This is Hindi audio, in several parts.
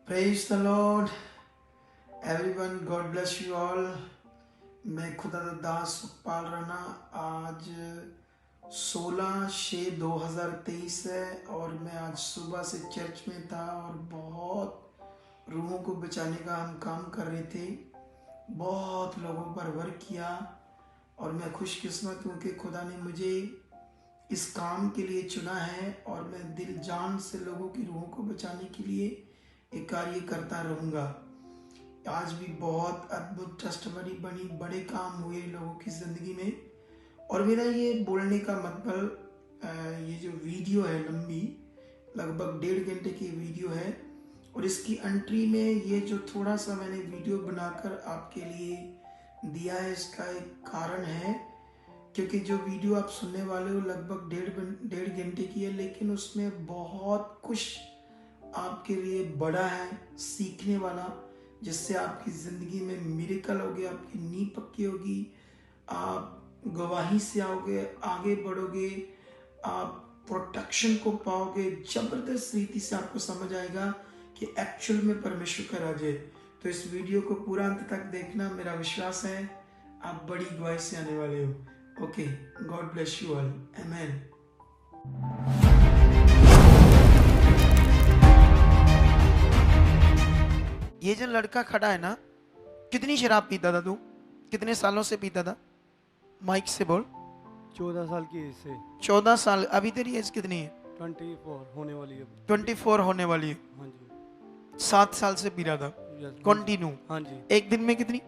Praise the Lord everyone, God bless you all. मैं खुदा दास सुखपाल राणा। आज 16/6/2023 है और मैं आज सुबह से चर्च में था और बहुत रूहों को बचाने का हम काम कर रहे थे। बहुत लोगों पर वर्क किया और मैं खुशकिस्मत हूँ कि खुदा ने मुझे इस काम के लिए चुना है और मैं दिल जान से लोगों की रूहों को बचाने के लिए एक कार्य करता रहूँगा। आज भी बहुत अद्भुत टेस्टमनी बनी, बड़े काम हुए लोगों की ज़िंदगी में। और मेरा ये बोलने का मतलब, ये जो वीडियो है लंबी, लगभग 1.5 घंटे की वीडियो है और इसकी एंट्री में ये जो थोड़ा सा मैंने वीडियो बनाकर आपके लिए दिया है, इसका एक कारण है क्योंकि जो वीडियो आप सुनने वाले हो लगभग 1.5 घंटे की है, लेकिन उसमें बहुत कुछ आपके लिए बड़ा है, सीखने वाला, जिससे आपकी ज़िंदगी में मिरेकल होगी, आपकी नींव पक्की होगी, आप गवाही से आओगे, आगे बढ़ोगे, आप प्रोटेक्शन को पाओगे। ज़बरदस्त रीति से आपको समझ आएगा कि एक्चुअल में परमेश्वर का राज है। तो इस वीडियो को पूरा अंत तक देखना, मेरा विश्वास है आप बड़ी गवाही से आने वाले हो। Okay, god bless you all, amen. ये जो लड़का खड़ा है ना, कितनी शराब पीता था तू? कितने सालों से पीता था? माइक से बोल। 14 साल की एज से। 14 साल। अभी तेरी एज कितनी है? 24 होने वाली है। 24 होने वाली है। हाँ जी। 7 साल से पी रहा था कंटिन्यू। हाँ जी। एक दिन में कितनी?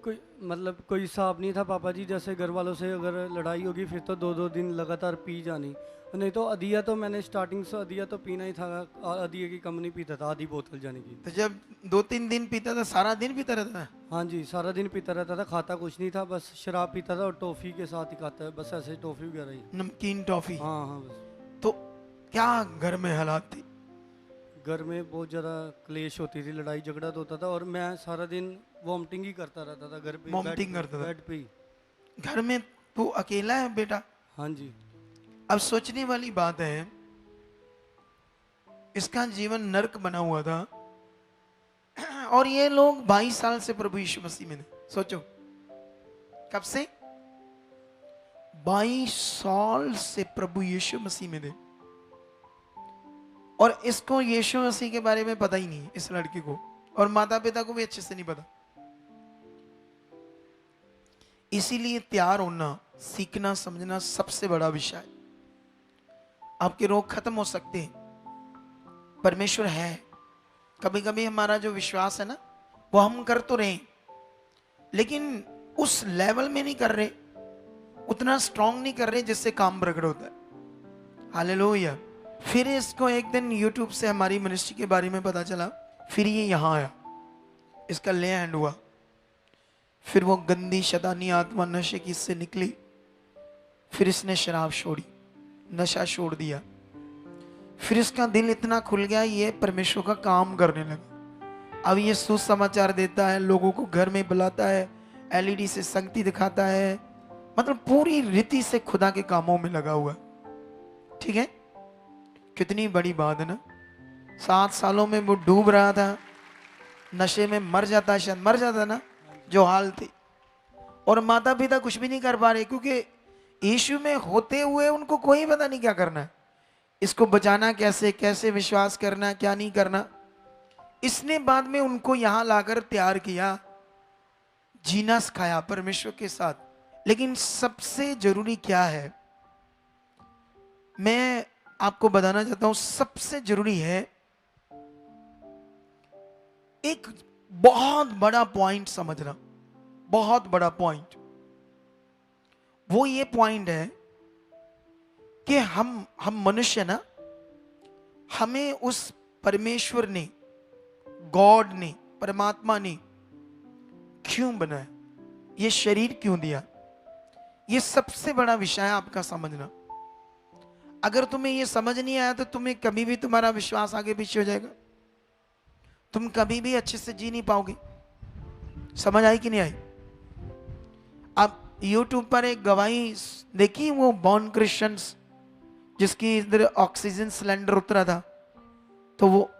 कोई हिसाब नहीं था पापा जी। जैसे घर वालों से अगर लड़ाई होगी फिर तो 2-2 दिन लगातार पी जानी, नहीं तो अधिया तो मैंने स्टार्टिंग से अधिया तो पीना ही था। अधिया की कम नहीं पीता था, आधी बोतल जाने की। तो जब 2-3 दिन पीता था, सारा दिन पीता रहता था? हाँ जी, सारा दिन पीता रहता था, खाता कुछ नहीं था, बस शराब पीता था और टॉफ़ी के साथ ही खाता है, बस ऐसे टॉफ़ी वगैरह ही। नमकीन टॉफी? हाँ हाँ बस। तो क्या घर में हालात थी? घर में बहुत ज़्यादा क्लेश होती थी, लड़ाई झगड़ा तो होता था और मैं सारा दिन वॉमिटिंग ही करता रहता था घर पे, वॉमिटिंग करता था बेड पे ही। घर में? तू अकेला है बेटा? हाँ जी। अब सोचने वाली बात है, इसका जीवन नर्क बना हुआ था और ये लोग 22 साल से प्रभु यीशु मसीह में थे। सोचो, कब से? 22 साल से प्रभु यीशु मसीह में थे और इसको यीशु मसीह के बारे में पता ही नहीं, इस लड़की को, और माता पिता को भी अच्छे से नहीं पता। इसीलिए तैयार होना, सीखना, समझना सबसे बड़ा विषय है। आपके रोग खत्म हो सकते हैं, परमेश्वर है। कभी कभी हमारा जो विश्वास है ना, वो हम कर तो रहे लेकिन उस लेवल में नहीं कर रहे, उतना स्ट्रांग नहीं कर रहे जिससे काम प्रकट होता है। हालेलुया। फिर इसको एक दिन यूट्यूब से हमारी मिनिस्ट्री के बारे में पता चला, फिर ये यहाँ आया, इसका ले हैंड हुआ, फिर वो गंदी शैतानी आत्मा नशे की इससे निकली, फिर इसने शराब छोड़ी, नशा छोड़ दिया, फिर इसका दिल इतना खुल गया, ये परमेश्वर का काम करने लगा। अब ये सुसमाचार देता है, लोगों को घर में बुलाता है, एलईडी से संगति दिखाता है, मतलब पूरी रीति से खुदा के कामों में लगा हुआ। ठीक है, कितनी बड़ी बात है ना। 7 सालों में वो डूब रहा था, नशे में मर जाता, शायद मर जाता ना, जो हाल थी। और माता पिता कुछ भी नहीं कर पा रहे क्योंकि यीशु में होते हुए उनको कोई पता नहीं क्या करना है, इसको बचाना कैसे, कैसे विश्वास करना, क्या नहीं करना। इसने बाद में उनको यहां लाकर तैयार किया, जीना सिखाया परमेश्वर के साथ। लेकिन सबसे जरूरी क्या है, मैं आपको बताना चाहता हूं, सबसे जरूरी है एक बहुत बड़ा पॉइंट समझना, बहुत बड़ा पॉइंट। वो ये पॉइंट है कि हम मनुष्य ना, हमें उस परमेश्वर ने, गॉड ने, परमात्मा ने क्यों बनाया, ये शरीर क्यों दिया, ये सबसे बड़ा विषय है आपका समझना। अगर तुम्हें ये समझ नहीं आया तो तुम्हें कभी भी तुम्हारा विश्वास आगे पीछे हो जाएगा, तुम कभी भी अच्छे से जी नहीं पाओगे। समझ आई कि नहीं आई? अब YouTube पर एक गवाही देखी, वो बॉर्न क्रिश्चियंस, जिसकी इधर ऑक्सीजन सिलेंडर उतरा था, तो वो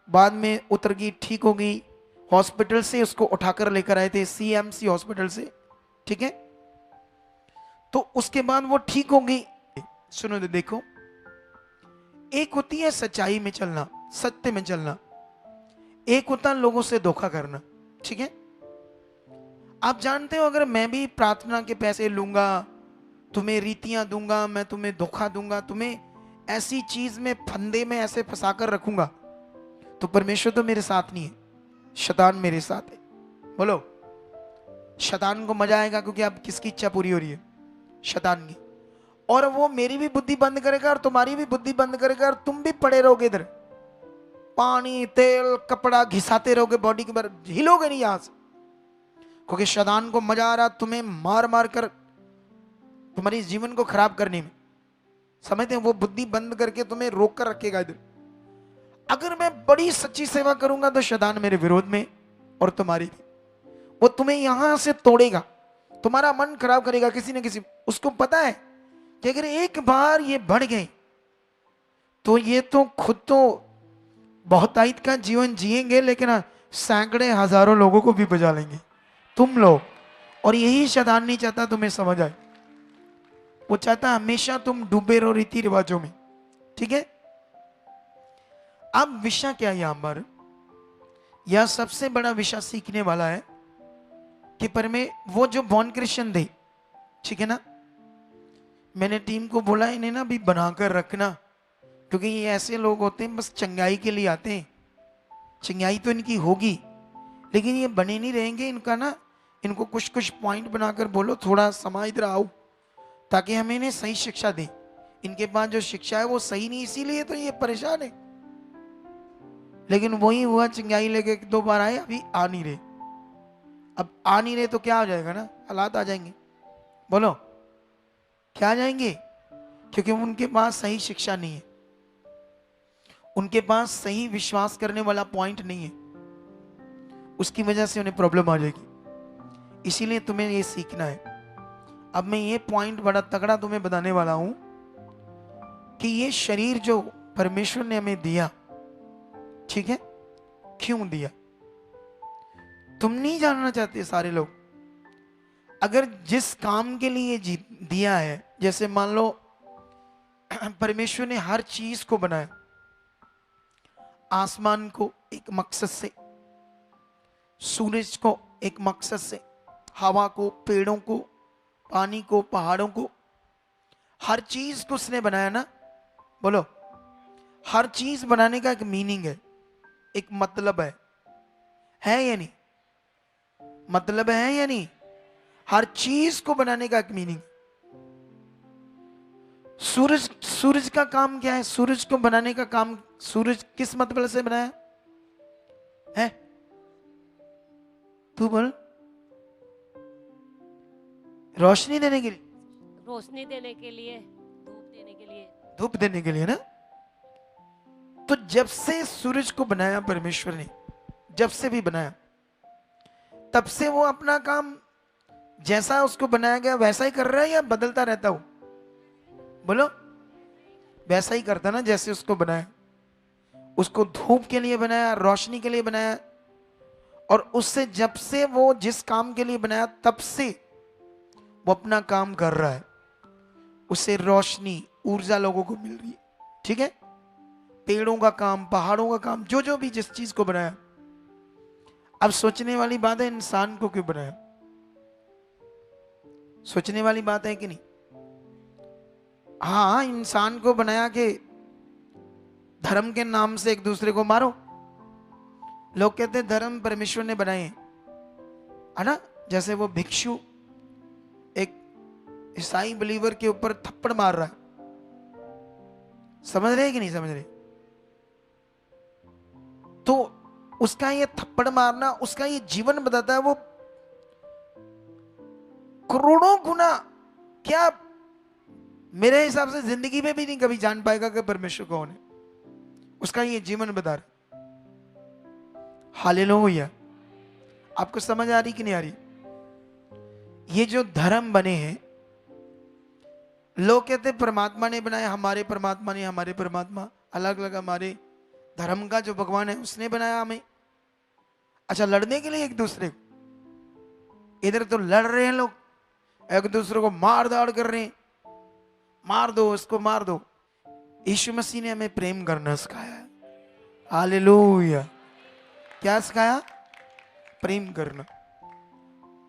बाद में उतर गई, ठीक हो गई। हॉस्पिटल से उसको उठाकर लेकर आए थे, सीएमसी हॉस्पिटल से, ठीक है। तो उसके बाद वो ठीक हो गई। सुनो देखो, एक होती है सच्चाई में चलना, सत्य में चलना, एक होता है लोगों से धोखा करना, ठीक है। आप जानते हो, अगर मैं भी प्रार्थना के पैसे लूंगा, तुम्हें रीतियां दूंगा, मैं तुम्हें धोखा दूंगा, तुम्हें ऐसी चीज में, फंदे में ऐसे फंसाकर रखूंगा, तो परमेश्वर तो मेरे साथ नहीं है, शैतान मेरे साथ है। बोलो, शैतान को मजा आएगा, क्योंकि अब किसकी इच्छा पूरी हो रही है? शैतान की। और वो मेरी भी बुद्धि बंद करेगा और तुम्हारी भी बुद्धि बंद करेगा, और तुम भी पड़े रहोगे इधर, पानी तेल कपड़ा घिसाते रहोगे बॉडी के बाहर, हिलोगे नहीं यहां से, क्योंकि शैतान को मजा आ रहा तुम्हें मार मार कर तुम्हारी जीवन को खराब करने में। समझते हैं? वो बुद्धि बंद करके तुम्हें रोक कर रखेगा इधर। अगर मैं बड़ी सच्ची सेवा करूंगा तो शैतान मेरे विरोध में, और तुम्हारी भी। वो तुम्हें यहां से तोड़ेगा, तुम्हारा मन खराब करेगा किसी न किसी। उसको पता है कि अगर एक बार ये बढ़ गए तो ये तो खुद तो बहुतायत का जीवन जिएंगे, लेकिन सैकड़े हजारों लोगों को भी बजा लेंगे तुम लोग। और यही शैतान नहीं चाहता तुम्हें समझ आए। वो चाहता हमेशा तुम डूबे रहो रीति रिवाजों में, ठीक है। अब विषय क्या है यहां पर? यह सबसे बड़ा विषय सीखने वाला है कि वो जो बॉर्न क्रिश्चियन थे, ठीक है ना, मैंने टीम को बोला इन्हें ना भी बनाकर रखना, क्योंकि ये ऐसे लोग होते हैं बस चंगाई के लिए आते हैं। चंगाई तो इनकी होगी, लेकिन ये बने नहीं रहेंगे। इनका ना, इनको कुछ कुछ पॉइंट बनाकर बोलो, थोड़ा समाज इधर आओ, ताकि हम इन्हें सही शिक्षा दें। इनके पास जो शिक्षा है वो सही नहीं, इसीलिए तो ये परेशान है। लेकिन वही हुआ, चंगाई लेके 2 बार आए, अभी आ नहीं रहे। अब आ नहीं रहे तो क्या हो जाएगा ना, हालात आ जाएंगे। बोलो, क्या आ जाएंगे? क्योंकि उनके पास सही शिक्षा नहीं है, उनके पास सही विश्वास करने वाला पॉइंट नहीं है, उसकी वजह से उन्हें प्रॉब्लम आ जाएगी। इसीलिए तुम्हें ये सीखना है। अब मैं ये पॉइंट बड़ा तगड़ा तुम्हें बताने वाला हूं कि ये शरीर जो परमेश्वर ने हमें दिया, ठीक है, क्यों दिया? तुम नहीं जानना चाहते सारे लोग। अगर जिस काम के लिए दिया है, जैसे मान लो परमेश्वर ने हर चीज को बनाया, आसमान को एक मकसद से, सूरज को एक मकसद से, हवा को, पेड़ों को, पानी को, पहाड़ों को, हर चीज को उसने बनाया ना। बोलो, हर चीज बनाने का एक मीनिंग है, एक मतलब है या नहीं? मतलब है या नहीं? हर चीज को बनाने का एक मीनिंग। सूरज का काम क्या है? सूरज को बनाने का काम, सूरज किस मतलब से बनाया है? तू बोल। रोशनी देने के लिए, रोशनी देने के लिए, धूप देने के लिए। धूप देने के लिए ना। तो जब से सूरज को बनाया परमेश्वर ने, जब से भी बनाया, तब से वो अपना काम जैसा उसको बनाया गया वैसा ही कर रहा है या बदलता रहता हो? बोलो, वैसा ही करता ना जैसे उसको बनाया। उसको धूप के लिए बनाया, रोशनी के लिए बनाया, और उससे जब से वो जिस काम के लिए बनाया तब से वो अपना काम कर रहा है। उससे रोशनी, ऊर्जा लोगों को मिल रही है, ठीक है। पेड़ों का काम, पहाड़ों का काम, जो जो भी जिस चीज को बनाया। अब सोचने वाली बात है, इंसान को क्यों बनाया? सोचने वाली बात है कि नहीं? हाँ, इंसान को बनाया कि धर्म के नाम से एक दूसरे को मारो। लोग कहते हैं धर्म परमेश्वर ने बनाए हैं, है ना। जैसे वो भिक्षु एक ईसाई बिलीवर के ऊपर थप्पड़ मार रहा है, समझ रहे कि नहीं समझ रहे? तो उसका ये थप्पड़ मारना, उसका ये जीवन बताता है वो करोड़ों गुना, क्या मेरे हिसाब से जिंदगी में भी नहीं कभी जान पाएगा कि परमेश्वर कौन है। उसका ये जीवन बता रहा। हालेलुया। आपको समझ आ रही कि नहीं आ रही? ये जो धर्म बने हैं, लोग कहते हैं परमात्मा ने बनाए, हमारे परमात्मा ने, हमारे परमात्मा अलग अलग, हमारे धर्म का जो भगवान है उसने बनाया हमें। अच्छा, लड़ने के लिए एक दूसरे को, इधर तो लड़ रहे हैं लोग, एक दूसरे को मार दाड़ कर रहे हैं, मार दो उसको, मार दो। यीशु मसीह ने हमें प्रेम करना सिखाया है। हालेलुया। क्या सिखाया? प्रेम करना।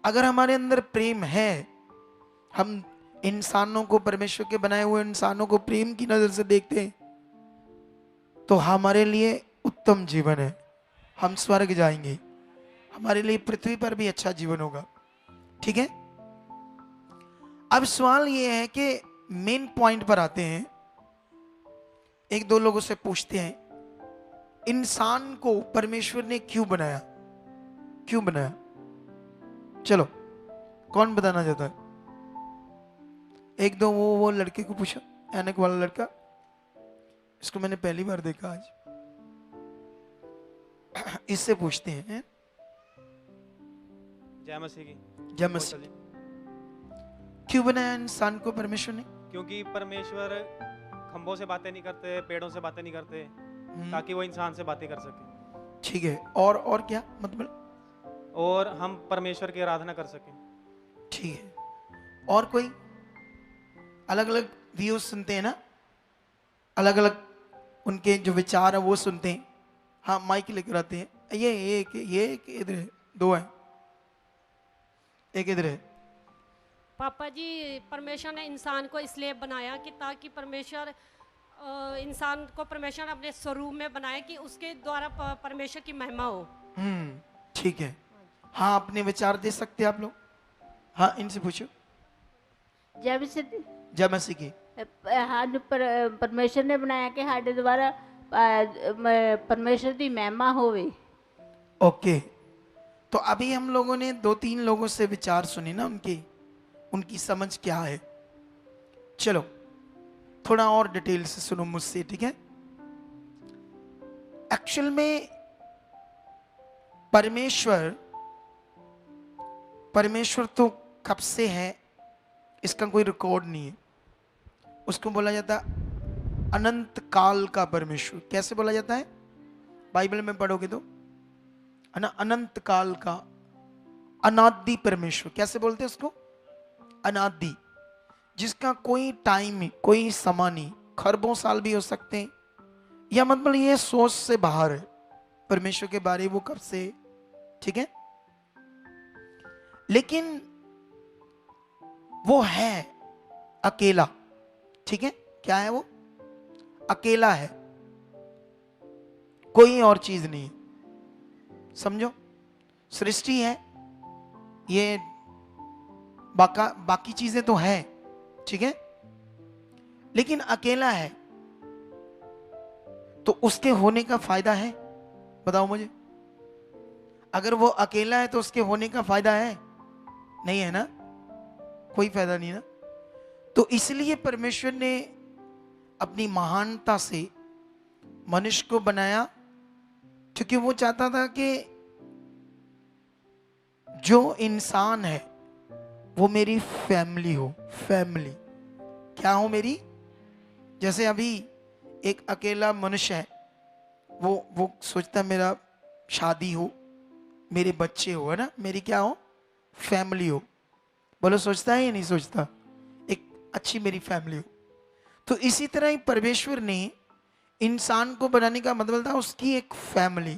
अगर हमारे अंदर प्रेम है, हम इंसानों को, परमेश्वर के बनाए हुए इंसानों को प्रेम की नजर से देखते हैं, तो हमारे लिए उत्तम जीवन है। हम स्वर्ग जाएंगे, हमारे लिए पृथ्वी पर भी अच्छा जीवन होगा। ठीक है। अब सवाल ये है कि मेन पॉइंट पर आते हैं। एक दो लोगों से पूछते हैं, इंसान को परमेश्वर ने क्यों बनाया? क्यों बनाया? चलो, कौन बताना चाहता है? एक दो वो लड़के को पूछो, ऐनक वाला लड़का, इसको मैंने पहली बार देखा आज। इससे पूछते हैं। जय मसीह की। जय मसीह। क्यों बनाया इंसान को परमेश्वर ने? क्योंकि परमेश्वर खंभों से बातें नहीं करते, पेड़ों से बातें नहीं करते, ताकि वो इंसान से बातें कर सके। ठीक है। और क्या मतलब? और हम परमेश्वर की आराधना कर सकें। ठीक है। और कोई? अलग अलग व्यूज सुनते हैं ना, अलग अलग उनके जो विचार है वो सुनते हैं। हाँ, माइक लेकर आते हैं। ये एक इधर है, दो है, एक इधर है। पापा जी, परमेश्वर ने इंसान को इसलिए बनाया कि ताकि परमेश्वर इंसान को परमेश्वर ने अपने स्वरूप में बनाया कि उसके द्वारा परमेश्वर की महिमा हो। ठीक है। हाँ, अपने विचार दे सकते हैं आप लोग। हाँ, इनसे पूछो। जय मसीह की। ਸਾਨੂੰ ਪਰਮੇਸ਼ਰ ਨੇ ਬਣਾਇਆ ਕਿ ਸਾਡੇ ਦੁਆਰਾ ਪਰਮੇਸ਼ਰ ਦੀ ਮਹਿਮਾ ਹੋਵੇ। ओके, तो अभी हम लोगों ने दो तीन लोगों से विचार सुने ना, उनकी समझ क्या है। चलो थोड़ा और डिटेल से सुनो मुझसे, ठीक है। एक्चुअल में परमेश्वर तो कब से है इसका कोई रिकॉर्ड नहीं है। उसको बोला जाता अनंत काल का परमेश्वर। कैसे बोला जाता है? बाइबल में पढ़ोगे तो अनंत काल का अनादि परमेश्वर। कैसे बोलते हैं उसको? अनादि, जिसका कोई टाइम, कोई समय नहीं। खरबों साल भी हो सकते हैं, या मतलब ये सोच से बाहर है परमेश्वर के बारे वो कब से। ठीक है। लेकिन वो है अकेला। ठीक है। क्या है वो? अकेला है, कोई और चीज नहीं है। समझो, सृष्टि है ये, बाकी चीजें तो है, ठीक है, लेकिन अकेला है। तो उसके होने का फायदा है? बताओ मुझे। अगर वो अकेला है तो उसके होने का फायदा है? नहीं है ना, कोई फायदा नहीं ना। तो इसलिए परमेश्वर ने अपनी महानता से मनुष्य को बनाया, क्योंकि वो चाहता था कि जो इंसान है वो मेरी फैमिली हो। फैमिली क्या हो? मेरी। जैसे अभी एक अकेला मनुष्य है, वो सोचता है मेरा शादी हो, मेरे बच्चे हो, है ना, मेरी क्या हो? फैमिली हो। बोलो, सोचता है या नहीं सोचता? एक अच्छी मेरी फैमिली हो। तो इसी तरह ही परमेश्वर ने इंसान को बनाने का मतलब था उसकी एक फैमिली,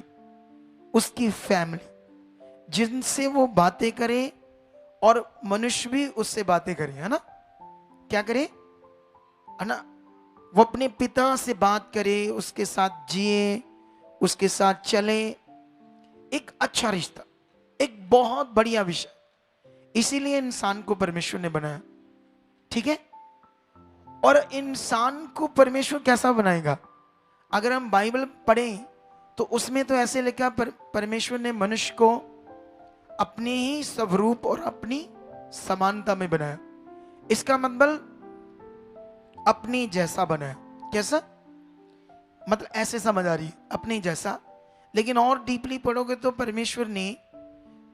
उसकी फैमिली जिनसे वो बातें करे और मनुष्य भी उससे बातें करे, है ना। क्या करे? है ना, वो अपने पिता से बात करे, उसके साथ जिए, उसके साथ चले। एक अच्छा रिश्ता, एक बहुत बढ़िया विषय। इसीलिए इंसान को परमेश्वर ने बनाया। ठीक है। और इंसान को परमेश्वर कैसा बनाएगा? अगर हम बाइबल पढ़ें तो उसमें तो ऐसे लिखा, परमेश्वर ने मनुष्य को अपने ही स्वरूप और अपनी समानता में बनाया। इसका मतलब अपने जैसा बनाया। कैसा मतलब? ऐसे समझ आ रही है, अपने जैसा। लेकिन और डीपली पढ़ोगे तो परमेश्वर ने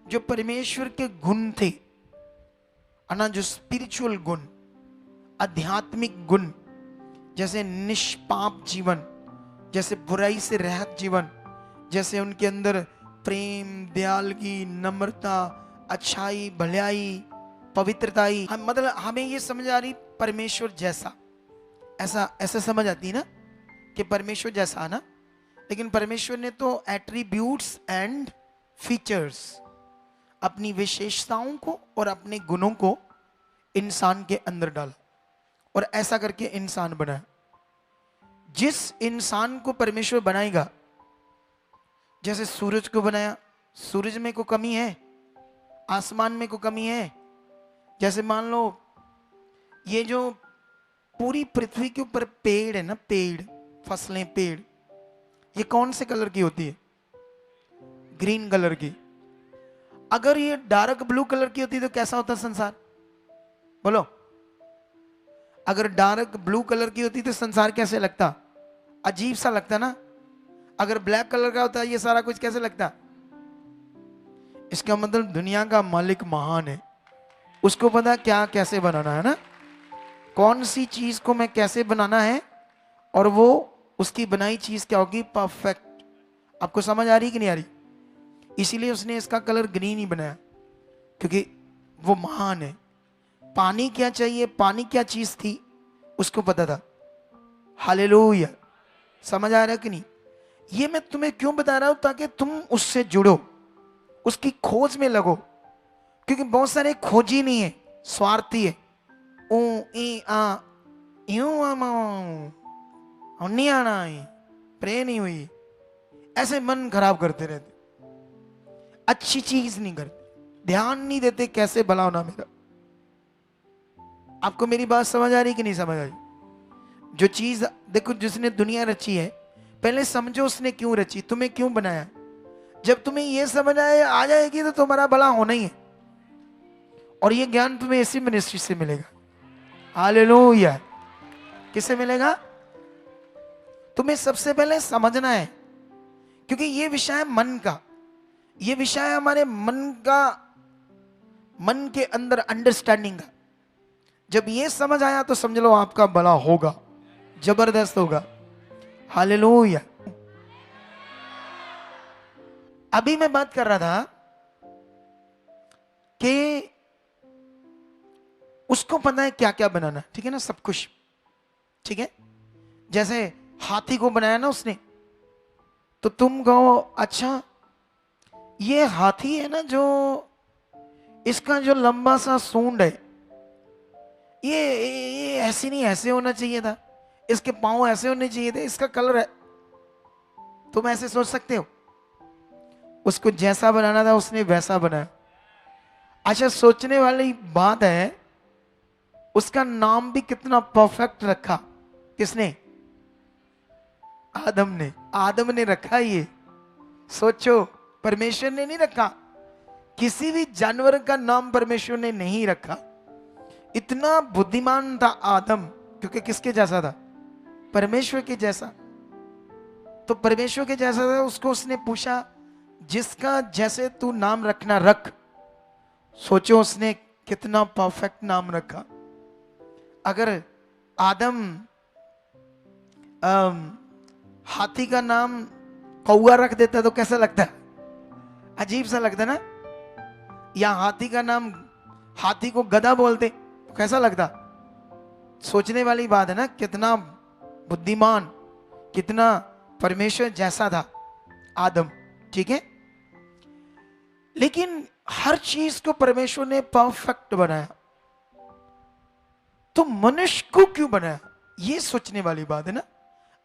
जो परमेश्वर के गुण थे, ना, जो स्पिरिचुअल गुण, आध्यात्मिक गुण, जैसे निष्पाप जीवन, जैसे बुराई से रहित जीवन, जैसे उनके अंदर प्रेम, दयालगी, नम्रता, अच्छाई, भलाई, पवित्रताई, हम मतलब हमें ये समझ आ रही परमेश्वर जैसा, ऐसा ऐसा समझ आती है ना कि परमेश्वर जैसा ना। लेकिन परमेश्वर ने तो एट्रीब्यूट्स एंड फीचर्स, अपनी विशेषताओं को और अपने गुणों को इंसान के अंदर डाला और ऐसा करके इंसान बनाया। जिस इंसान को परमेश्वर बनाएगा, जैसे सूरज को बनाया, सूरज में कोई कमी है? आसमान में कोई कमी है? जैसे मान लो ये जो पूरी पृथ्वी के ऊपर पेड़ है ना, पेड़, फसलें, पेड़, ये कौन से कलर की होती है? ग्रीन कलर की। अगर ये डार्क ब्लू कलर की होती तो कैसा होता संसार? बोलो। अगर डार्क ब्लू कलर की होती तो संसार कैसे लगता? अजीब सा लगता ना। अगर ब्लैक कलर का होता ये सारा कुछ कैसे लगता? इसका मतलब दुनिया का मालिक महान है, उसको पता क्या कैसे बनाना है ना, कौन सी चीज को मैं कैसे बनाना है, और वो उसकी बनाई चीज क्या होगी? परफेक्ट। आपको समझ आ रही कि नहीं आ रही? इसीलिए उसने इसका कलर ग्रीन ही बनाया, क्योंकि वो महान है। पानी क्या चाहिए, पानी क्या चीज थी, उसको पता था। हालेलुया। समझ आ रहा है कि नहीं? ये मैं तुम्हें क्यों बता रहा हूं? ताकि तुम उससे जुड़ो, उसकी खोज में लगो। क्योंकि बहुत सारे खोजी नहीं है, स्वार्थी है। ओ ई आ यूं नहीं आना है, प्रे नहीं हुई, ऐसे मन खराब करते रहते, अच्छी चीज नहीं करते, ध्यान नहीं देते कैसे भला होना मेरा। आपको मेरी बात समझ आ रही कि नहीं समझ आ रही? जो चीज देखो, जिसने दुनिया रची है, पहले समझो उसने क्यों रची, तुम्हें क्यों बनाया। जब तुम्हें यह समझ आ जाएगी तो तुम्हारा भला होना ही है। और ये ज्ञान तुम्हें इसी मिनिस्ट्री से मिलेगा। हालेलुया। किससे मिलेगा? तुम्हें सबसे पहले समझना है, क्योंकि ये विषय है मन का, ये विषय है हमारे मन का, मन के अंदर अंडरस्टैंडिंग का। जब ये समझ आया तो समझ लो आपका भला होगा, जबरदस्त होगा। हालेलुया। अभी मैं बात कर रहा था कि उसको पता है क्या क्या बनाना, ठीक है ना, सब कुछ, ठीक है। जैसे हाथी को बनाया ना उसने, तो तुम कहो अच्छा ये हाथी है ना, जो इसका जो लंबा सा सूंड है, ये ऐसे नहीं, ऐसे होना चाहिए था, इसके पांव ऐसे होने चाहिए थे, इसका कलर है। तुम ऐसे सोच सकते हो? उसको जैसा बनाना था उसने वैसा बनाया। अच्छा, सोचने वाली बात है, उसका नाम भी कितना परफेक्ट रखा। किसने? आदम ने। आदम ने रखा ये। सोचो, परमेश्वर ने नहीं रखा। किसी भी जानवर का नाम परमेश्वर ने नहीं रखा। इतना बुद्धिमान था आदम, क्योंकि किसके जैसा था? परमेश्वर के जैसा। तो परमेश्वर के जैसा था, उसको उसने पूछा जिसका जैसे तू नाम रखना रख। सोचो उसने कितना परफेक्ट नाम रखा। अगर आदम हाथी का नाम कौआ रख देता तो कैसा लगता? अजीब सा लगता ना। या हाथी का नाम, हाथी को गधा बोलते तो कैसा लगता? सोचने वाली बात है ना, कितना बुद्धिमान, कितना परमेश्वर जैसा था आदम, ठीक है। लेकिन हर चीज को परमेश्वर ने परफेक्ट बनाया, तो मनुष्य को क्यों बनाया? ये सोचने वाली बात है ना।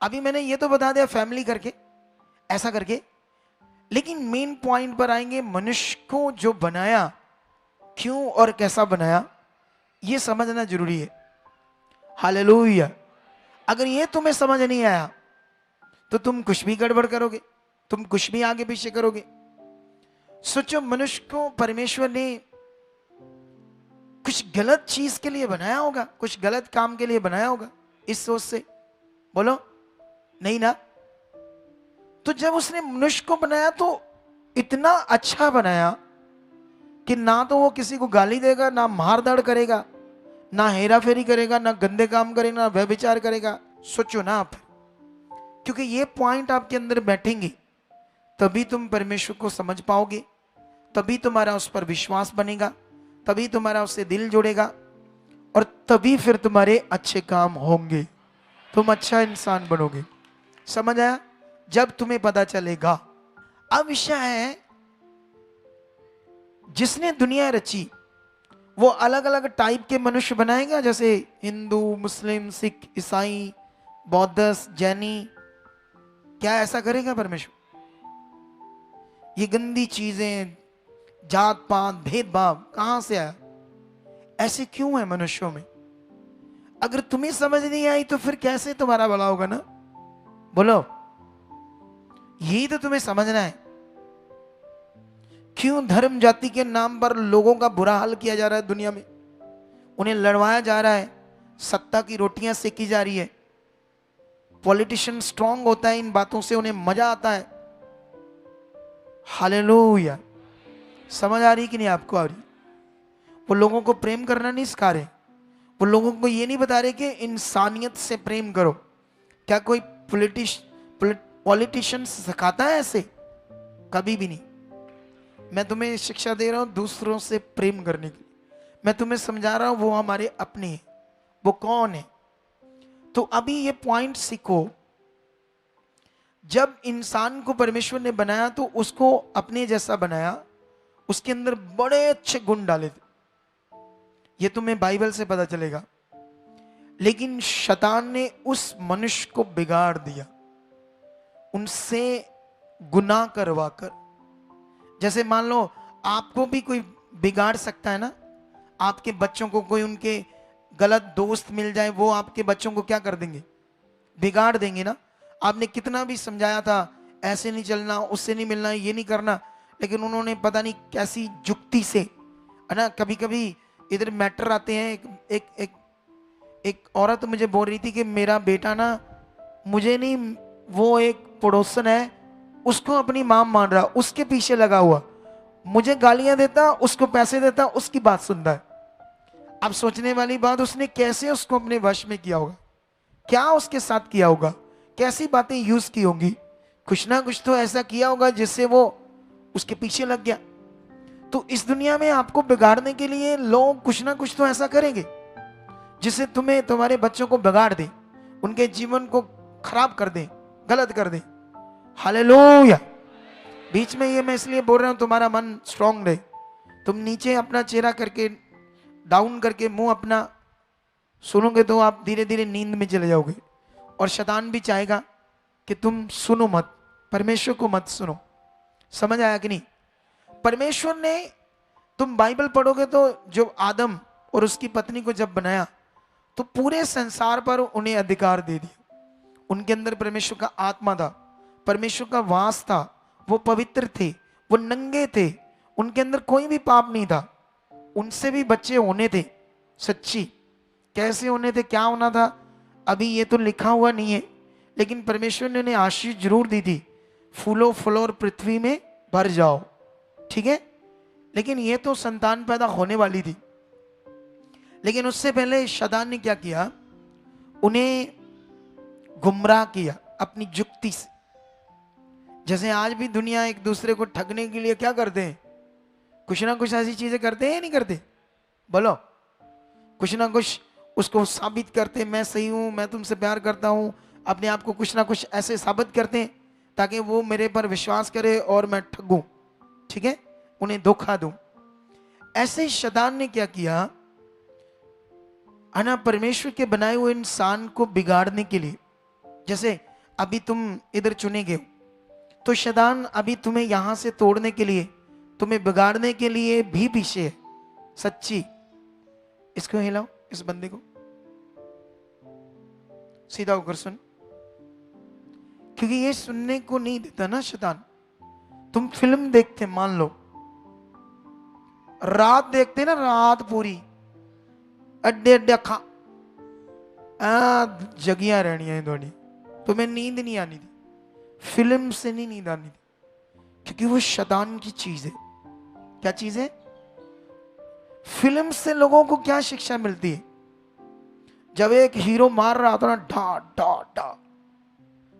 अभी मैंने ये तो बता दिया फैमिली करके, ऐसा करके, लेकिन मेन पॉइंट पर आएंगे। मनुष्य को जो बनाया, क्यों और कैसा बनाया, ये समझना जरूरी है। हालेलुया। अगर ये तुम्हें समझ नहीं आया तो तुम कुछ भी गड़बड़ करोगे, तुम कुछ भी आगे पीछे करोगे। सोचो, मनुष्य को परमेश्वर ने कुछ गलत चीज के लिए बनाया होगा, कुछ गलत काम के लिए बनाया होगा इस सोच से? बोलो नहीं ना। तो जब उसने मनुष्य को बनाया तो इतना अच्छा बनाया कि ना तो वो किसी को गाली देगा, ना मारधाड़ करेगा, ना हेरा फेरी करेगा, ना गंदे काम करेगा, ना व्यभिचार करेगा। सोचो ना आप, क्योंकि ये पॉइंट आपके अंदर बैठेंगे तभी तुम परमेश्वर को समझ पाओगे, तभी तुम्हारा उस पर विश्वास बनेगा, तभी तुम्हारा उससे दिल जुड़ेगा और तभी फिर तुम्हारे अच्छे काम होंगे, तुम अच्छा इंसान बनोगे। समझ आया? जब तुम्हें पता चलेगा। अब विषय है, जिसने दुनिया रची वो अलग अलग टाइप के मनुष्य बनाएगा, जैसे हिंदू, मुस्लिम, सिख, ईसाई, बौद्ध, जैनी। क्या ऐसा करेगा परमेश्वर? ये गंदी चीजें, जात पात, भेदभाव कहां से आया? ऐसे क्यों है मनुष्यों में? अगर तुम्हें समझ नहीं आई तो फिर कैसे तुम्हारा भला होगा ना? बोलो, यही तो तुम्हें समझना है। क्यों धर्म जाति के नाम पर लोगों का बुरा हाल किया जा रहा है दुनिया में? उन्हें लड़वाया जा रहा है, सत्ता की रोटियां सेकी जा रही है। पॉलिटिशियन स्ट्रांग होता है इन बातों से, उन्हें मजा आता है। हालेलुया। समझ आ रही कि नहीं आपको? आ रही? वो लोगों को प्रेम करना नहीं सिखा रहे, वो लोगों को ये नहीं बता रहे कि इंसानियत से प्रेम करो। क्या कोई पॉलिटिशियन सिखाता है ऐसे? कभी भी नहीं। मैं तुम्हें शिक्षा दे रहा हूं दूसरों से प्रेम करने की। मैं तुम्हें समझा रहा हूं वो हमारे अपने हैं। वो कौन है? तो अभी ये पॉइंट सीखो। जब इंसान को परमेश्वर ने बनाया तो उसको अपने जैसा बनाया, उसके अंदर बड़े अच्छे गुण डाले थे। ये तुम्हें बाइबल से पता चलेगा। लेकिन शैतान ने उस मनुष्य को बिगाड़ दिया, उनसे गुनाह करवा कर। जैसे मान लो आपको भी कोई बिगाड़ सकता है ना। आपके बच्चों को कोई उनके गलत दोस्त मिल जाए, वो आपके बच्चों को क्या कर देंगे? बिगाड़ देंगे ना। आपने कितना भी समझाया था, ऐसे नहीं चलना, उससे नहीं मिलना, ये नहीं करना, लेकिन उन्होंने पता नहीं कैसी जुक्ति से, है ना। कभी कभी इधर मैटर आते हैं। एक औरत मुझे बोल रही थी कि मेरा बेटा ना, मुझे नहीं, वो एक पड़ोसन है, उसको अपनी मां मान रहा, उसके पीछे लगा हुआ, मुझे गालियां देता, उसको पैसे देता, उसकी बात सुनता है। अब सोचने वाली बात, उसने कैसे उसको अपने वश में किया होगा, क्या उसके साथ किया होगा, कैसी बातें यूज की होंगी। कुछ ना कुछ तो ऐसा किया होगा जिससे वो उसके पीछे लग गया। तो इस दुनिया में आपको बिगाड़ने के लिए लोग कुछ ना कुछ तो ऐसा करेंगे जिससे तुम्हें, तुम्हारे बच्चों को बिगाड़ दे, उनके जीवन को खराब कर दे, गलत कर दे। हालेलुया। बीच में ये मैं इसलिए बोल रहा हूं, तुम्हारा मन स्ट्रांग रहे। तुम नीचे अपना चेहरा करके, डाउन करके, मुंह अपना सुनोगे तो आप धीरे धीरे नींद में चले जाओगे। और शैतान भी चाहेगा कि तुम सुनो मत, परमेश्वर को मत सुनो। समझ आया कि नहीं? परमेश्वर ने, तुम बाइबल पढ़ोगे तो जो आदम और उसकी पत्नी को जब बनाया तो पूरे संसार पर उन्हें अधिकार दे दिया। उनके अंदर परमेश्वर का आत्मा था, परमेश्वर का वास था, वो पवित्र थे, वो नंगे थे, उनके अंदर कोई भी पाप नहीं था। उनसे भी बच्चे होने थे। सच्ची कैसे होने थे, क्या होना था, अभी ये तो लिखा हुआ नहीं है, लेकिन परमेश्वर ने उन्हें आशीष जरूर दी थी, फूलो फलो और पृथ्वी में भर जाओ। ठीक है, लेकिन ये तो संतान पैदा होने वाली थी। लेकिन उससे पहले शैतान ने क्या किया, उन्हें गुमराह किया अपनी जुक्ति से। जैसे आज भी दुनिया एक दूसरे को ठगने के लिए क्या करते हैं, कुछ ना कुछ ऐसी चीजें करते हैं या नहीं करते? बोलो, कुछ ना कुछ उसको साबित करते, मैं सही हूं, मैं तुमसे प्यार करता हूं, अपने आप को कुछ ना कुछ ऐसे साबित करते हैं ताकि वो मेरे पर विश्वास करे और मैं ठगूं। ठीक है, उन्हें धोखा दूं। ऐसे ही शैतान ने क्या किया, है ना, परमेश्वर के बनाए हुए इंसान को बिगाड़ने के लिए। जैसे अभी तुम इधर चुने गए हो, तो शैतान अभी तुम्हें यहां से तोड़ने के लिए, तुम्हें बिगाड़ने के लिए भी पीछे है। सच्ची, इसको हिलाओ, इस बंदे को सीधा होकर सुन, क्योंकि ये सुनने को नहीं देता ना शैतान। तुम फिल्म देखते, मान लो रात देखते ना, रात पूरी अड्डे अड्डे खा जगियां रहनी है थोड़ी, तुम्हें नींद नहीं आनी थी। फिल्म से नहीं नींद आनी थी, क्योंकि वो शैतान की चीज है। क्या चीज है? फिल्म से लोगों को क्या शिक्षा मिलती है? जब एक हीरो मार रहा होता ना, डा डा डा,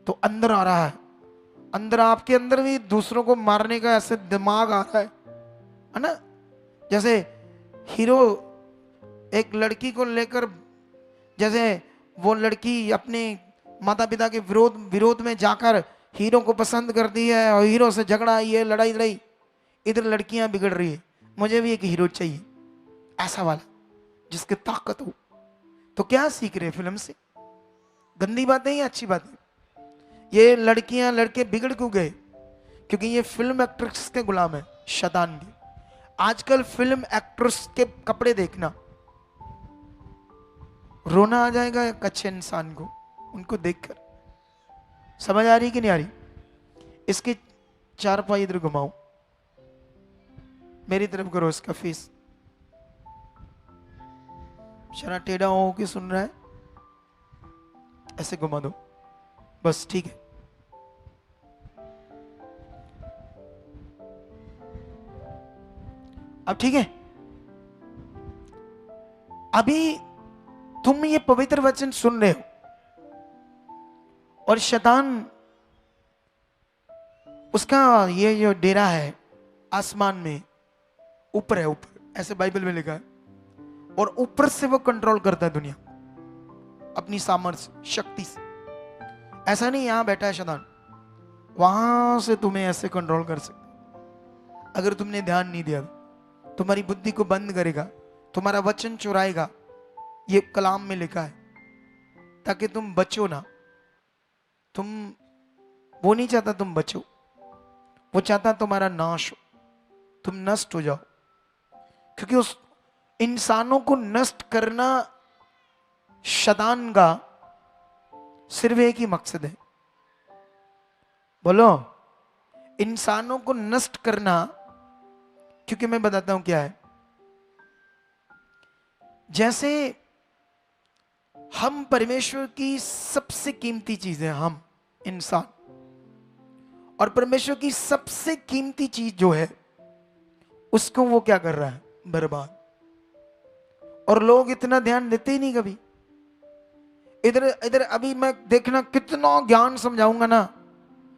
तो अंदर आ रहा है, अंदर आपके अंदर भी दूसरों को मारने का ऐसे दिमाग आ रहा है ना। जैसे हीरो एक लड़की को लेकर, जैसे वो लड़की अपने माता पिता के विरोध में जाकर हीरो को पसंद करती है और हीरो से झगड़ा, ये लड़ाई लड़ाई, इधर लड़कियां बिगड़ रही है। मुझे भी एक हीरो चाहिए ऐसा वाला जिसकी ताकत हो। तो क्या सीख रहे फिल्म से? गंदी बातें या अच्छी बातें? ये लड़कियां लड़के बिगड़ क्यों गए? क्योंकि ये फिल्म एक्ट्रेस के गुलाम है, शैतान के। आजकल फिल्म एक्ट्रेस के कपड़े देखना, रोना आ जाएगा एक अच्छे इंसान को उनको देखकर। समझ आ रही कि नहीं आ रही? इसके 4 पाई इधर घुमाओ, मेरी तरफ करो इसका फेस, शरा टेढ़ा हो के सुन रहा है, ऐसे घुमा दो बस, ठीक है। अब ठीक है। अभी तुम ये पवित्र वचन सुन रहे हो और शैतान उसका ये जो डेरा है आसमान में ऊपर है, ऊपर ऐसे बाइबल में लिखा है, और ऊपर से वो कंट्रोल करता है दुनिया अपनी सामर्थ्य शक्ति से। ऐसा नहीं यहां बैठा है शैतान, वहां से तुम्हें ऐसे कंट्रोल कर सकता। अगर तुमने ध्यान नहीं दिया, तुम्हारी बुद्धि को बंद करेगा, तुम्हारा वचन चुराएगा। ये कलाम में लिखा है ताकि तुम बचो ना। वो नहीं चाहता तुम बचो, वो चाहता तुम्हारा नाश हो, तुम नष्ट हो जाओ। क्योंकि उस इंसानों को नष्ट करना शैतान का सिर्फ एक ही मकसद है। बोलो, इंसानों को नष्ट करना। क्योंकि मैं बताता हूं क्या है। जैसे हम परमेश्वर की सबसे कीमती चीज है, हम इंसान, और परमेश्वर की सबसे कीमती चीज जो है उसको वो क्या कर रहा है? बर्बाद। और लोग इतना ध्यान देते ही नहीं कभी। इधर इधर अभी मैं देखना कितना ज्ञान समझाऊंगा ना,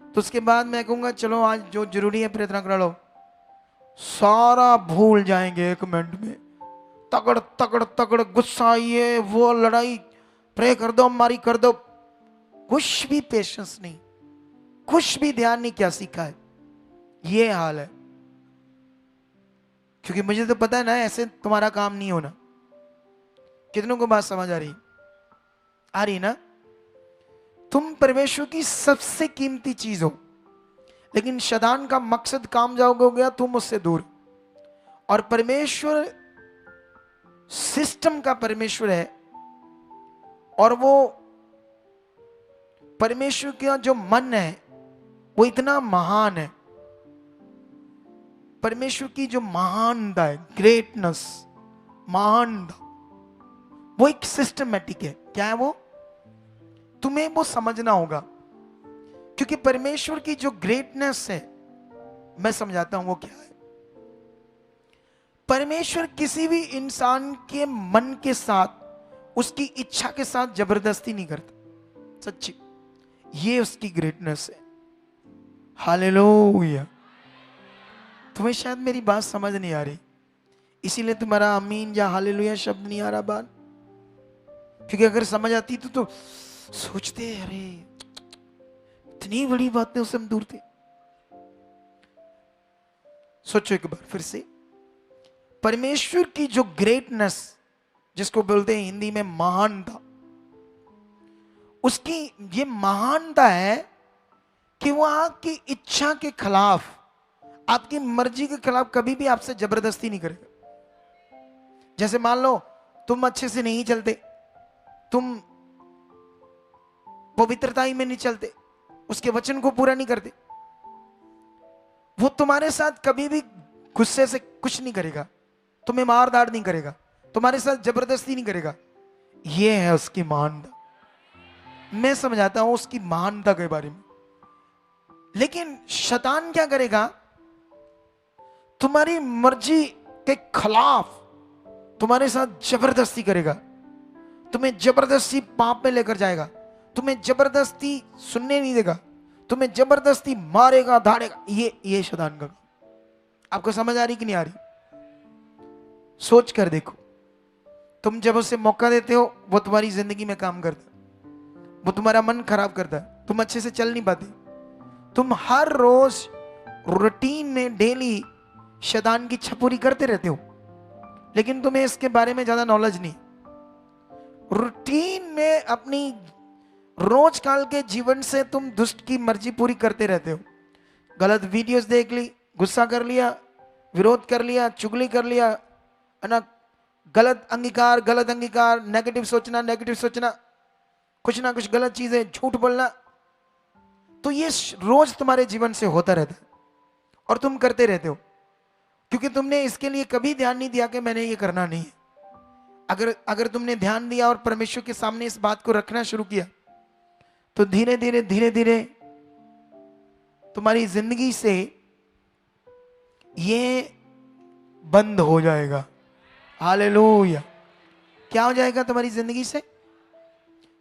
तो उसके बाद मैं कहूंगा चलो आज जो जरूरी है प्रार्थना करा लो, सारा भूल जाएंगे 1 मिनट में। तगड़ तगड़ तगड़ गुस्सा, ये वो लड़ाई, प्रे कर दो, मारी कर दो, कुछ भी पेशेंस नहीं, कुछ भी ध्यान नहीं क्या सीखा है। ये हाल है। क्योंकि मुझे तो पता है ना ऐसे तुम्हारा काम नहीं होना। कितनों को बात समझ आ रही? आ रही ना? तुम परमेश्वर की सबसे कीमती चीज हो, लेकिन शैतान का मकसद कामयाब हो गया, तुम उससे दूर। और परमेश्वर सिस्टम का परमेश्वर है, और वो परमेश्वर का जो मन है वो इतना महान है। परमेश्वर की जो महानता है, ग्रेटनेस, महानता, वो एक सिस्टमैटिक है। क्या है वो? तुम्हें वो समझना होगा। क्योंकि परमेश्वर की जो ग्रेटनेस है, मैं समझाता हूं वो क्या है। परमेश्वर किसी भी इंसान के मन के साथ, उसकी इच्छा के साथ जबरदस्ती नहीं करता। सच्ची, ये उसकी ग्रेटनेस है। हालेलुया। तुम्हें शायद मेरी बात समझ नहीं आ रही, इसीलिए तुम्हारा आमीन या हालेलुया शब्द नहीं आ रहा बात। क्योंकि अगर समझ आती तो सोचते अरे इतनी बड़ी बातें उससे हम दूर थे। सोचो एक बार फिर से, परमेश्वर की जो ग्रेटनेस, जिसको बोलते हैं हिंदी में महानता, उसकी ये महानता है कि वो आपकी इच्छा के खिलाफ, आपकी मर्जी के खिलाफ कभी भी आपसे जबरदस्ती नहीं करेगा। जैसे मान लो तुम अच्छे से नहीं चलते, तुम पवित्रताई में नहीं चलते, उसके वचन को पूरा नहीं करते, वो तुम्हारे साथ कभी भी गुस्से से कुछ नहीं करेगा, तुम्हें मार दाड़ नहीं करेगा, तुम्हारे साथ जबरदस्ती नहीं करेगा। ये है उसकी महानता। मैं समझाता हूं उसकी महानता के बारे में। लेकिन शैतान क्या करेगा? तुम्हारी मर्जी के खिलाफ तुम्हारे साथ जबरदस्ती करेगा, तुम्हें जबरदस्ती पाप में लेकर जाएगा, तुम्हें जबरदस्ती सुनने नहीं देगा, तुम्हें जबरदस्ती मारेगा धाड़ेगा। ये शैतान का काम। आपको समझ आ रही कि नहीं आ रही? सोच कर देखो, तुम जब उसे मौका देते हो वो तुम्हारी जिंदगी में काम करता है, वो तुम्हारा मन खराब करता है, तुम अच्छे से चल नहीं पाते। तुम हर रोज रूटीन में डेली शैतान की छपुरी करते रहते हो, लेकिन तुम्हें इसके बारे में ज्यादा नॉलेज नहीं। रूटीन में अपनी रोज काल के जीवन से तुम दुष्ट की मर्जी पूरी करते रहते हो। गलत वीडियोस देख ली, गुस्सा कर लिया, विरोध कर लिया, चुगली कर लिया, है ना, गलत अंगीकार, नेगेटिव सोचना, कुछ ना कुछ गलत चीजें, झूठ बोलना। तो ये रोज तुम्हारे जीवन से होता रहता है और तुम करते रहते हो, क्योंकि तुमने इसके लिए कभी ध्यान नहीं दिया कि मैंने ये करना नहीं है। अगर तुमने ध्यान दिया और परमेश्वर के सामने इस बात को रखना शुरू किया, तो धीरे धीरे तुम्हारी जिंदगी से ये बंद हो जाएगा। हालेलुया। क्या हो जाएगा तुम्हारी जिंदगी से?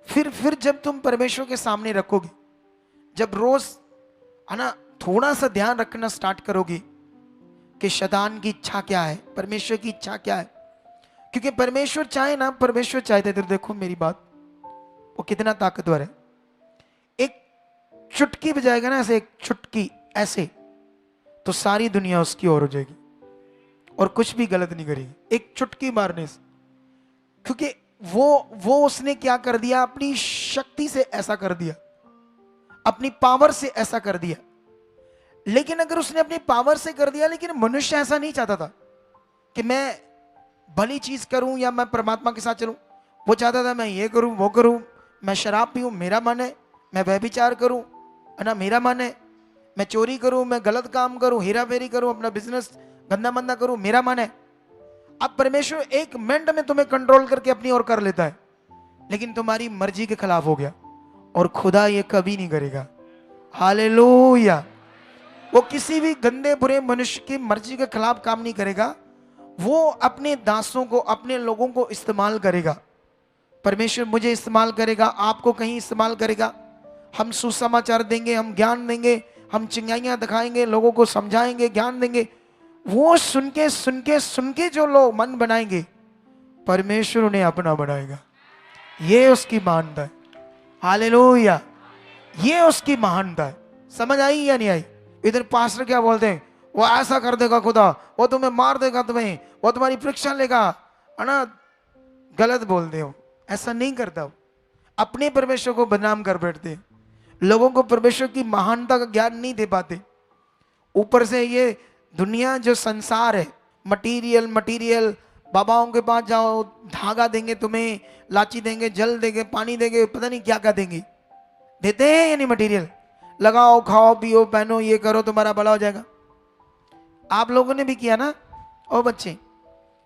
फिर जब तुम परमेश्वर के सामने रखोगे, जब रोज, है ना, थोड़ा सा ध्यान रखना स्टार्ट करोगे कि शैतान की इच्छा क्या है, परमेश्वर की इच्छा क्या है। क्योंकि परमेश्वर चाहे ना, परमेश्वर चाहते तो देखो मेरी बात, वो कितना ताकतवर है। एक चुटकी बजाएगा ना, ऐसे एक चुटकी ऐसे, तो सारी दुनिया उसकी ओर हो जाएगी और कुछ भी गलत नहीं करेगी एक चुटकी मारने से। क्योंकि वो उसने क्या कर दिया, अपनी शक्ति से ऐसा कर दिया, अपनी पावर से ऐसा कर दिया। लेकिन अगर उसने अपनी पावर से कर दिया, लेकिन मनुष्य ऐसा नहीं चाहता था कि मैं भली चीज करूं या मैं परमात्मा के साथ चलूं। वो चाहता था मैं ये करूं, वो करूं, मैं शराब पीऊं, मेरा मन है, मैं व्यभिचार करूं, है ना, मेरा मन है, मैं चोरी करूं, मैं गलत काम करूं, हेरा फेरी करूं, अपना बिजनेस गंदा मंदा करूं, मेरा मन है। अब परमेश्वर एक मिनट में तुम्हें कंट्रोल करके अपनी ओर कर लेता है, लेकिन तुम्हारी मर्जी के खिलाफ हो गया, और खुदा ये कभी नहीं करेगा। हालेलुया। वो किसी भी गंदे बुरे मनुष्य की मर्जी के खिलाफ काम नहीं करेगा, वो अपने दासों को, अपने लोगों को इस्तेमाल करेगा। परमेश्वर मुझे इस्तेमाल करेगा, आपको कहीं इस्तेमाल करेगा। हम सुसमाचार देंगे, हम ज्ञान देंगे, हम चिंगाइयां दिखाएंगे, लोगों को समझाएंगे, ज्ञान देंगे। वो सुन के जो लोग मन बनाएंगे, परमेश्वर उन्हें अपना बनाएगा। ये उसकी महानता है। हालेलुया। ये उसकी महानता है। समझ आई या नहीं आई? इधर पास्टर क्या बोलते हैं, वो ऐसा कर देगा खुदा, वो तुम्हें मार देगा, तुम्हें वो तुम्हारी परीक्षा लेगा, है ना। गलत बोलते हो, ऐसा नहीं करता वो। अपने परमेश्वर को बदनाम कर बैठते, लोगों को परमेश्वर की महानता का ज्ञान नहीं दे पाते। ऊपर से ये दुनिया जो संसार है, मटीरियल, बाबाओं के पास जाओ, धागा देंगे तुम्हें, लाची देंगे, जल देंगे, पानी देंगे, पता नहीं क्या क्या देंगे। देते हैं या नहीं? मटीरियल लगाओ, खाओ, पियो, पहनो, ये करो, तुम्हारा भला हो जाएगा। आप लोगों ने भी किया ना? ओ बच्चे,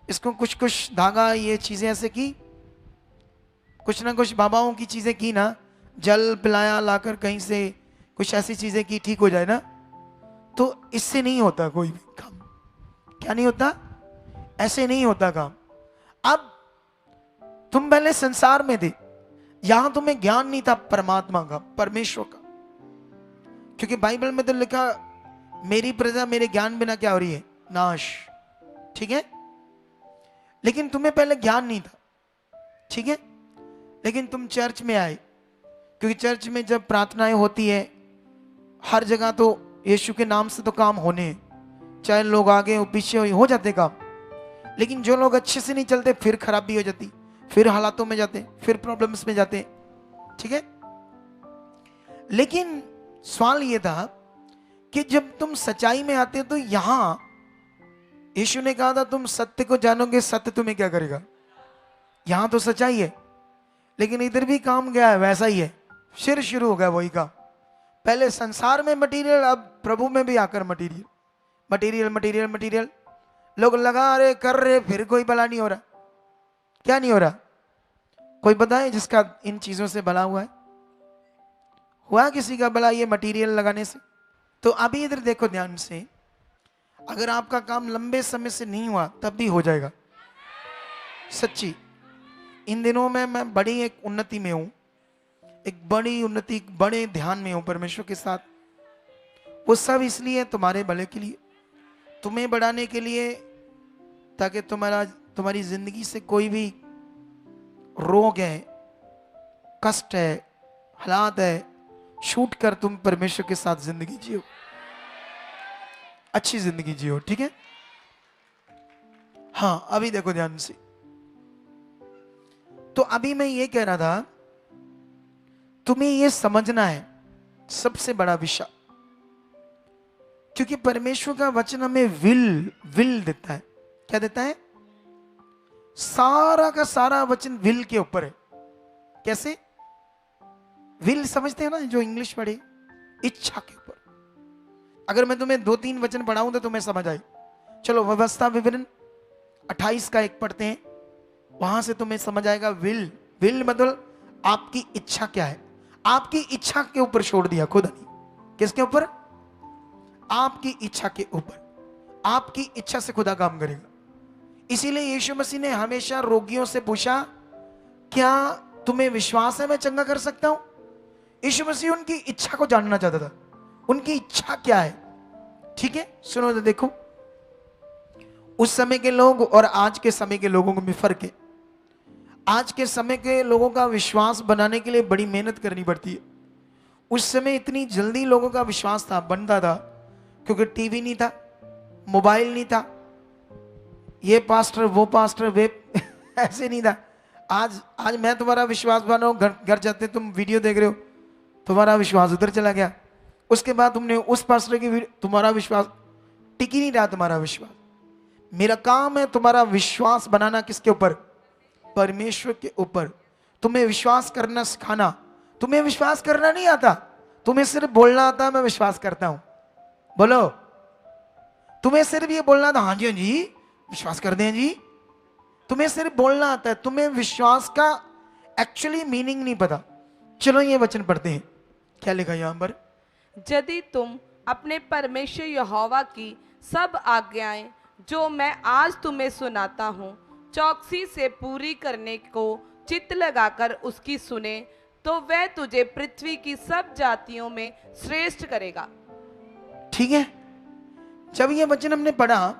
इसको कुछ धागा, ये चीजें ऐसे की, कुछ ना कुछ बाबाओं की चीजें की ना, जल पिलाया लाकर कहीं से, कुछ ऐसी चीजें की, ठीक हो जाए ना। तो इससे नहीं होता कोई भी काम। क्या नहीं होता? ऐसे नहीं होता काम। अब तुम पहले संसार में थे, यहां तुम्हें ज्ञान नहीं था परमात्मा का, परमेश्वर का। क्योंकि बाइबल में तो लिखा, मेरी प्रजा मेरे ज्ञान बिना क्या हो रही है? नाश। ठीक है, लेकिन तुम्हें पहले ज्ञान नहीं था, ठीक है। लेकिन तुम चर्च में आए, क्योंकि चर्च में जब प्रार्थनाएं होती है, हर जगह तो यीशु के नाम से तो काम होने हैं, चाहे लोग आगे हो पीछे हो जाते काम। लेकिन जो लोग अच्छे से नहीं चलते, फिर खराबी हो जाती, फिर हालातों में जाते, फिर प्रॉब्लम्स में जाते, ठीक है। लेकिन सवाल यह था कि जब तुम सच्चाई में आते हो, तो यहां यीशु ने कहा था तुम सत्य को जानोगे, सत्य तुम्हें क्या करेगा। यहां तो सच्चाई है, लेकिन इधर भी काम गया है वैसा ही है, फिर शुरू हो गया वही काम। पहले संसार में मटीरियल, अब प्रभु में भी आकर मटीरियल। लोग लगा रहे, कर रहे, फिर कोई भला नहीं हो रहा। क्या नहीं हो रहा? कोई बताए जिसका इन चीजों से भला हुआ है? हुआ किसी का भला ये मटीरियल लगाने से? तो अभी इधर देखो ध्यान से, अगर आपका काम लंबे समय से नहीं हुआ, तब भी हो जाएगा। सच्ची, इन दिनों में मैं बड़ी एक उन्नति में हूं। एक बड़ी उन्नति, एक बड़े ध्यान में हो परमेश्वर के साथ, वो सब इसलिए तुम्हारे भले के लिए, तुम्हें बढ़ाने के लिए, ताकि तुम्हारी जिंदगी से कोई भी रोग है, कष्ट है, हालात है, छूट कर तुम परमेश्वर के साथ जिंदगी जियो, अच्छी जिंदगी जियो। ठीक है? हाँ, अभी देखो ध्यान से। तो अभी मैं ये कह रहा था, तुम्हें ये समझना है सबसे बड़ा विषय, क्योंकि परमेश्वर का वचन हमें विल देता है। क्या देता है? सारा का सारा वचन विल के ऊपर है। कैसे? विल समझते हैं ना, जो इंग्लिश पढ़े, इच्छा के ऊपर। अगर मैं तुम्हें 2-3 वचन पढ़ाऊं तो तुम्हें समझ आए। चलो व्यवस्था विवरण 28 का 1 पढ़ते हैं, वहां से तुम्हें समझ आएगा। विल मतलब आपकी इच्छा क्या है। आपकी इच्छा के ऊपर छोड़ दिया खुदा ने। किसके ऊपर? आपकी इच्छा के ऊपर। आपकी इच्छा से खुदा काम करेगा। इसीलिए यीशु मसीह ने हमेशा रोगियों से पूछा, क्या तुम्हें विश्वास है मैं चंगा कर सकता हूं? यीशु मसीह उनकी इच्छा को जानना चाहता था, उनकी इच्छा क्या है। ठीक है, सुनो तो देखो, उस समय के लोग और आज के समय के लोगों में फर्क है। आज के समय के लोगों का विश्वास बनाने के लिए बड़ी मेहनत करनी पड़ती है। उस समय इतनी जल्दी लोगों का विश्वास बनता था क्योंकि टीवी नहीं था, मोबाइल नहीं था, ये पास्टर वो पास्टर वे ऐसे नहीं था। आज मैं तुम्हारा विश्वास बनाऊं, घर जाते तुम वीडियो देख रहे हो, तुम्हारा विश्वास उधर चला गया। उसके बाद तुमने उस पास्टर की वीडियो, तुम्हारा विश्वास टिक ही नहीं रहा। तुम्हारा विश्वास, मेरा काम है तुम्हारा विश्वास बनाना। किसके ऊपर? परमेश्वर के ऊपर। तुम्हें विश्वास करना सिखाना। तुम्हें विश्वास करना नहीं आता, तुम्हें सिर्फ बोलना आता, मैं विश्वास करता हूं। बोलो, तुम्हें सिर्फ ये बोलना था, हाँ जी विश्वास कर दें जी। तुम्हें सिर्फ बोलना आता है, तुम्हें विश्वास का एक्चुअली मीनिंग नहीं पता। चलो ये वचन पढ़ते हैं, क्या लिखा यहां पर? यदि तुम अपने परमेश्वर यहोवा की सब आज्ञाएं जो मैं आज तुम्हें सुनाता हूँ चौकसी से पूरी करने को चित्त लगाकर उसकी सुने, तो वह तुझे पृथ्वी की सब जातियों में श्रेष्ठ करेगा। ठीक है, जब ये वचन हमने पढ़ा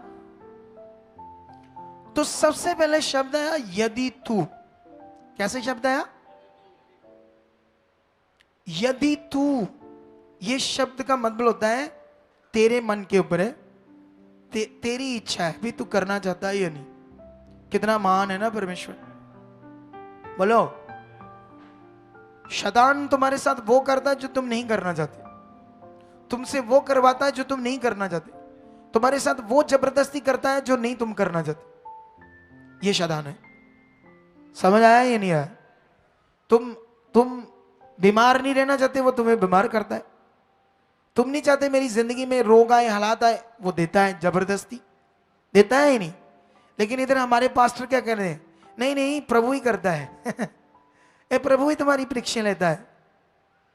तो सबसे पहले शब्द आया यदि तू। कैसे शब्द आया? यदि तू। ये शब्द का मतलब होता है तेरे मन के ऊपर है, तेरी इच्छा है भी, तू करना चाहता है या नहीं। कितना महान है ना परमेश्वर। बोलो, शैतान तुम्हारे साथ वो करता है जो तुम नहीं करना चाहते, तुमसे वो करवाता है जो तुम नहीं करना चाहते, तुम्हारे साथ वो जबरदस्ती करता है जो नहीं तुम करना चाहते। ये शैतान है। समझ आया या नहीं आया? तुम बीमार नहीं रहना चाहते, वो तुम्हें बीमार करता है। तुम नहीं चाहते मेरी जिंदगी में रोग आए, हालात आए, वो देता है, जबरदस्ती देता है ही नहीं। लेकिन इधर हमारे पास्टर क्या कह रहे हैं? नहीं प्रभु ही करता है ए प्रभु ही तुम्हारी परीक्षा लेता है,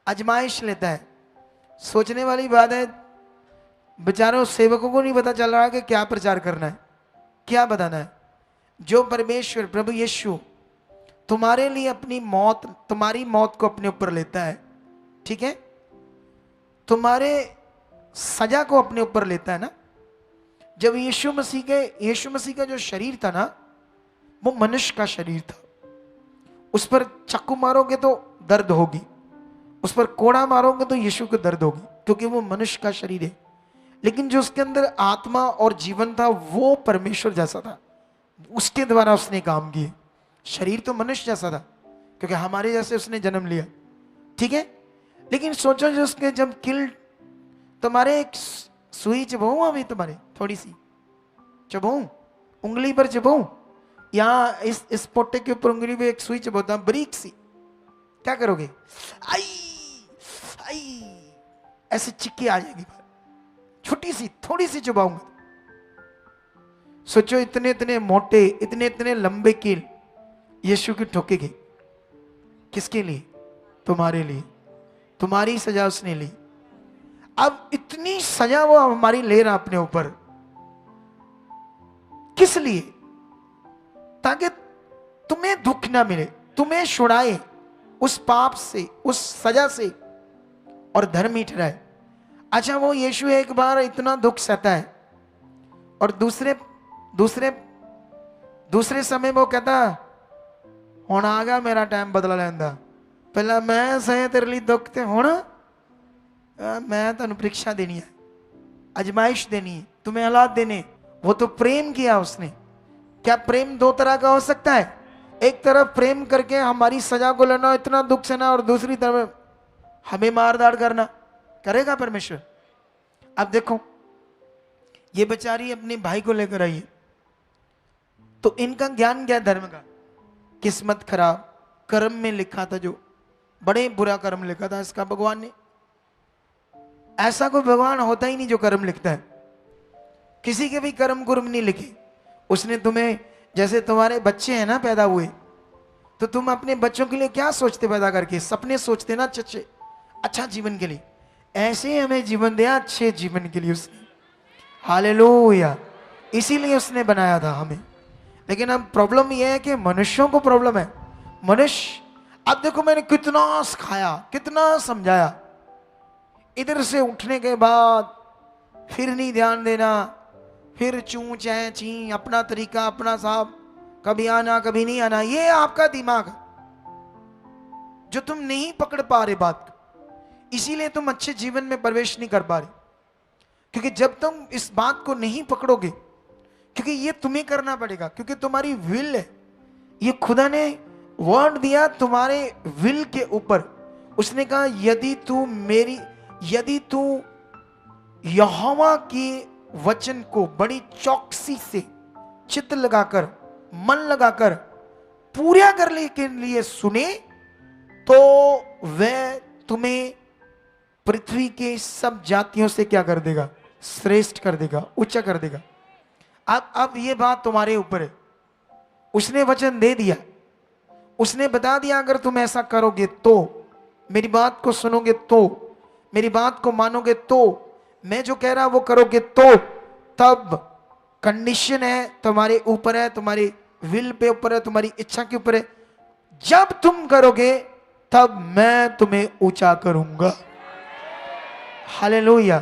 आजमाइश लेता है। सोचने वाली बात है, बेचारों सेवकों को नहीं पता चल रहा कि क्या प्रचार करना है, क्या बताना है। जो परमेश्वर प्रभु यीशु तुम्हारे लिए अपनी मौत, तुम्हारी मौत को अपने ऊपर लेता है, ठीक है, तुम्हारे सजा को अपने ऊपर लेता है ना। जब यीशु मसीह का जो शरीर था ना, वो मनुष्य का शरीर था। उस पर चाकू मारोगे तो दर्द होगी, उस पर कोड़ा मारोगे तो यीशु को दर्द होगी, क्योंकि वो मनुष्य का शरीर है। लेकिन जो उसके अंदर आत्मा और जीवन था वो परमेश्वर जैसा था, उसके द्वारा उसने काम किए। शरीर तो मनुष्य जैसा था क्योंकि हमारे जैसे उसने जन्म लिया, ठीक है। लेकिन सोचो जो उसके जब किल, तुम्हारे एक सुई चबाऊं, अभी तुम्हारे थोड़ी सी चबाऊं, उंगली पर चबाऊं, यहाँ इस पोटे के ऊपर उंगली पे एक सुई चबाता बारीक सी, क्या करोगे? आई आई ऐसे चिक्की आ जाएगी, छोटी सी थोड़ी सी चबाऊंगा। सोचो इतने इतने मोटे, इतने इतने लंबे कील यीशु की ठोकेगी। किसके लिए? तुम्हारे लिए। तुम्हारी सजा उसने ली। अब इतनी सजा वो हमारी ले रहा अपने ऊपर, किस लिए? ताकि तुम्हें दुख ना मिले, तुम्हें छुड़ाए, उस पाप से, उस सजा से, और धर्मी ठहराए। अच्छा, वो यीशु एक बार इतना दुख सहता है और दूसरे दूसरे दूसरे समय वो कहता हुण आ गया मेरा टाइम बदला लैंदा, पहला मैं सहे तेरे लिए दुख ते हुण मैं तुहानू परीक्षा देनी है, अजमाइश देनी है, तुम्हें हालात देने। वो तो प्रेम किया उसने। क्या प्रेम दो तरह का हो सकता है? एक तरफ प्रेम करके हमारी सजा को लेना, इतना दुख सहना, और दूसरी तरफ हमें मार दाड़ करना। करेगा परमेश्वर? अब देखो, ये बेचारी अपने भाई को लेकर आई है, तो इनका ज्ञान क्या धर्म का? किस्मत खराब, कर्म में लिखा था, जो बड़े बुरा कर्म लिखा था इसका भगवान ने। ऐसा कोई भगवान होता ही नहीं जो कर्म लिखता है। किसी के भी कर्म कुर्म नहीं लिखे उसने। तुम्हें जैसे तुम्हारे बच्चे हैं ना पैदा हुए, तो तुम अपने बच्चों के लिए क्या सोचते पैदा करके? सपने सोचते ना अच्छे अच्छा जीवन के लिए। ऐसे ही हमें जीवन दिया, अच्छे जीवन के लिए उसने। हालेलुया। इसीलिए उसने बनाया था हमें। लेकिन अब प्रॉब्लम यह है कि मनुष्यों को प्रॉब्लम है। मनुष्य, अब देखो मैंने कितना सिखाया, कितना समझाया, इधर से उठने के बाद फिर नहीं ध्यान देना, फिर चूं चै ची, अपना तरीका, अपना साहब, कभी आना कभी नहीं आना। ये आपका दिमाग है जो तुम नहीं पकड़ पा रहे बात को। इसीलिए तुम अच्छे जीवन में प्रवेश नहीं कर पा रहे, क्योंकि जब तुम इस बात को नहीं पकड़ोगे, क्योंकि ये तुम्हें करना पड़ेगा, क्योंकि तुम्हारी विल है। ये खुदा ने वर्ड दिया तुम्हारे विल के ऊपर। उसने कहा यदि तू यहोवा के वचन को बड़ी चौकसी से, चित्त लगाकर, मन लगाकर पूरा करने के लिए सुने, तो वह तुम्हें पृथ्वी के सब जातियों से क्या कर देगा? श्रेष्ठ कर देगा, ऊंचा कर देगा। अब ये बात तुम्हारे ऊपर है। उसने वचन दे दिया, उसने बता दिया अगर तुम ऐसा करोगे तो, मेरी बात को सुनोगे तो, मेरी बात को मानोगे तो, मैं जो कह रहा वो करोगे तो, तब कंडीशन है तुम्हारे ऊपर है, तुम्हारी विल पे ऊपर है, तुम्हारी इच्छा के ऊपर है। जब तुम करोगे तब मैं तुम्हें ऊंचा करूंगा। हालेलुया।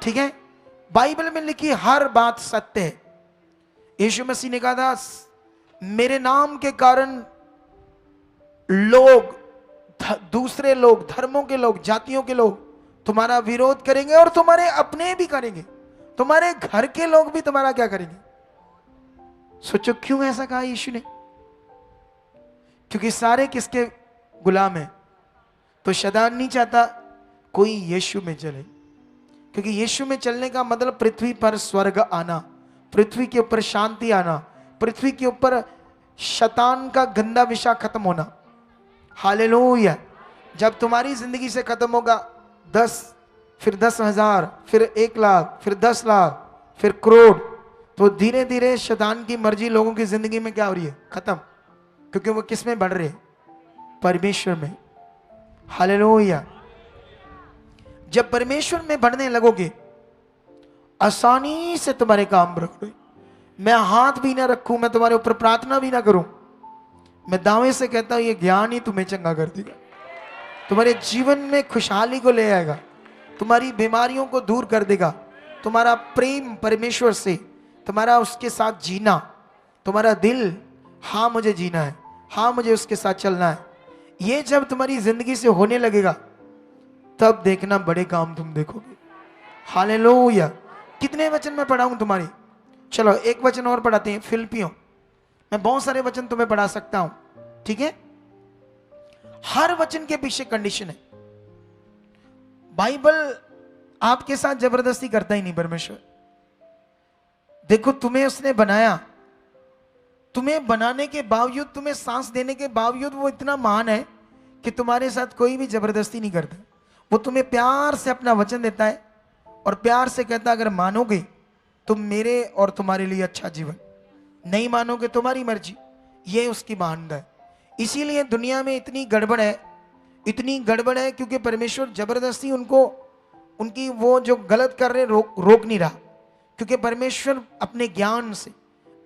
ठीक है, बाइबल में लिखी हर बात सत्य है। यीशु मसीह ने कहा था, मेरे नाम के कारण लोग, दूसरे लोग, धर्मों के लोग, जातियों के लोग तुम्हारा विरोध करेंगे, और तुम्हारे अपने भी करेंगे, तुम्हारे घर के लोग भी तुम्हारा क्या करेंगे? सोचो क्यों ऐसा कहा यीशु ने? क्योंकि सारे किसके गुलाम हैं? तो शैतान नहीं चाहता कोई यीशु में चले, क्योंकि यीशु में चलने का मतलब पृथ्वी पर स्वर्ग आना, पृथ्वी के ऊपर शांति आना, पृथ्वी के ऊपर शैतान का गंदा विषय खत्म होना। हालेलुया। जब तुम्हारी जिंदगी से खत्म होगा 10, फिर 10,000, फिर 1,00,000, फिर 10,00,000, फिर करोड़, तो धीरे धीरे शैतान की मर्जी लोगों की जिंदगी में क्या हो रही है? खत्म। क्योंकि वो किस में बढ़ रहे हैं? परमेश्वर में। हालेलुया। जब परमेश्वर में बढ़ने लगोगे, आसानी से तुम्हारे काम बढ़ोगे। मैं हाथ भी ना रखूं, मैं तुम्हारे ऊपर प्रार्थना भी ना करूं, मैं दावे से कहता हूं ये ज्ञान ही तुम्हें चंगा कर देगा, तुम्हारे जीवन में खुशहाली को ले आएगा, तुम्हारी बीमारियों को दूर कर देगा। तुम्हारा प्रेम परमेश्वर से, तुम्हारा उसके साथ जीना, तुम्हारा दिल, हाँ मुझे जीना है, हाँ मुझे उसके साथ चलना है, ये जब तुम्हारी जिंदगी से होने लगेगा, तब देखना बड़े काम तुम देखोगे। हालेलुया। कितने वचन मैं पढ़ाऊं तुम्हारी? चलो एक वचन और पढ़ाते हैं, फिलिपियों। मैं बहुत सारे वचन तुम्हें पढ़ा सकता हूं, ठीक है? हर वचन के पीछे कंडीशन है। बाइबल आपके साथ जबरदस्ती करता ही नहीं परमेश्वर। देखो तुम्हें उसने बनाया, तुम्हें बनाने के बावजूद, तुम्हें सांस देने के बावजूद वो इतना महान है कि तुम्हारे साथ कोई भी जबरदस्ती नहीं करता। वो तुम्हें प्यार से अपना वचन देता है और प्यार से कहता है अगर मानोगे तुम मेरे और तुम्हारे लिए अच्छा जीवन, नहीं मानोगे तुम्हारी मर्जी। ये उसकी महानता है। इसीलिए दुनिया में इतनी गड़बड़ है, इतनी गड़बड़ है, क्योंकि परमेश्वर जबरदस्ती उनको, उनकी वो जो गलत कर रहे रोक नहीं रहा। क्योंकि परमेश्वर अपने ज्ञान से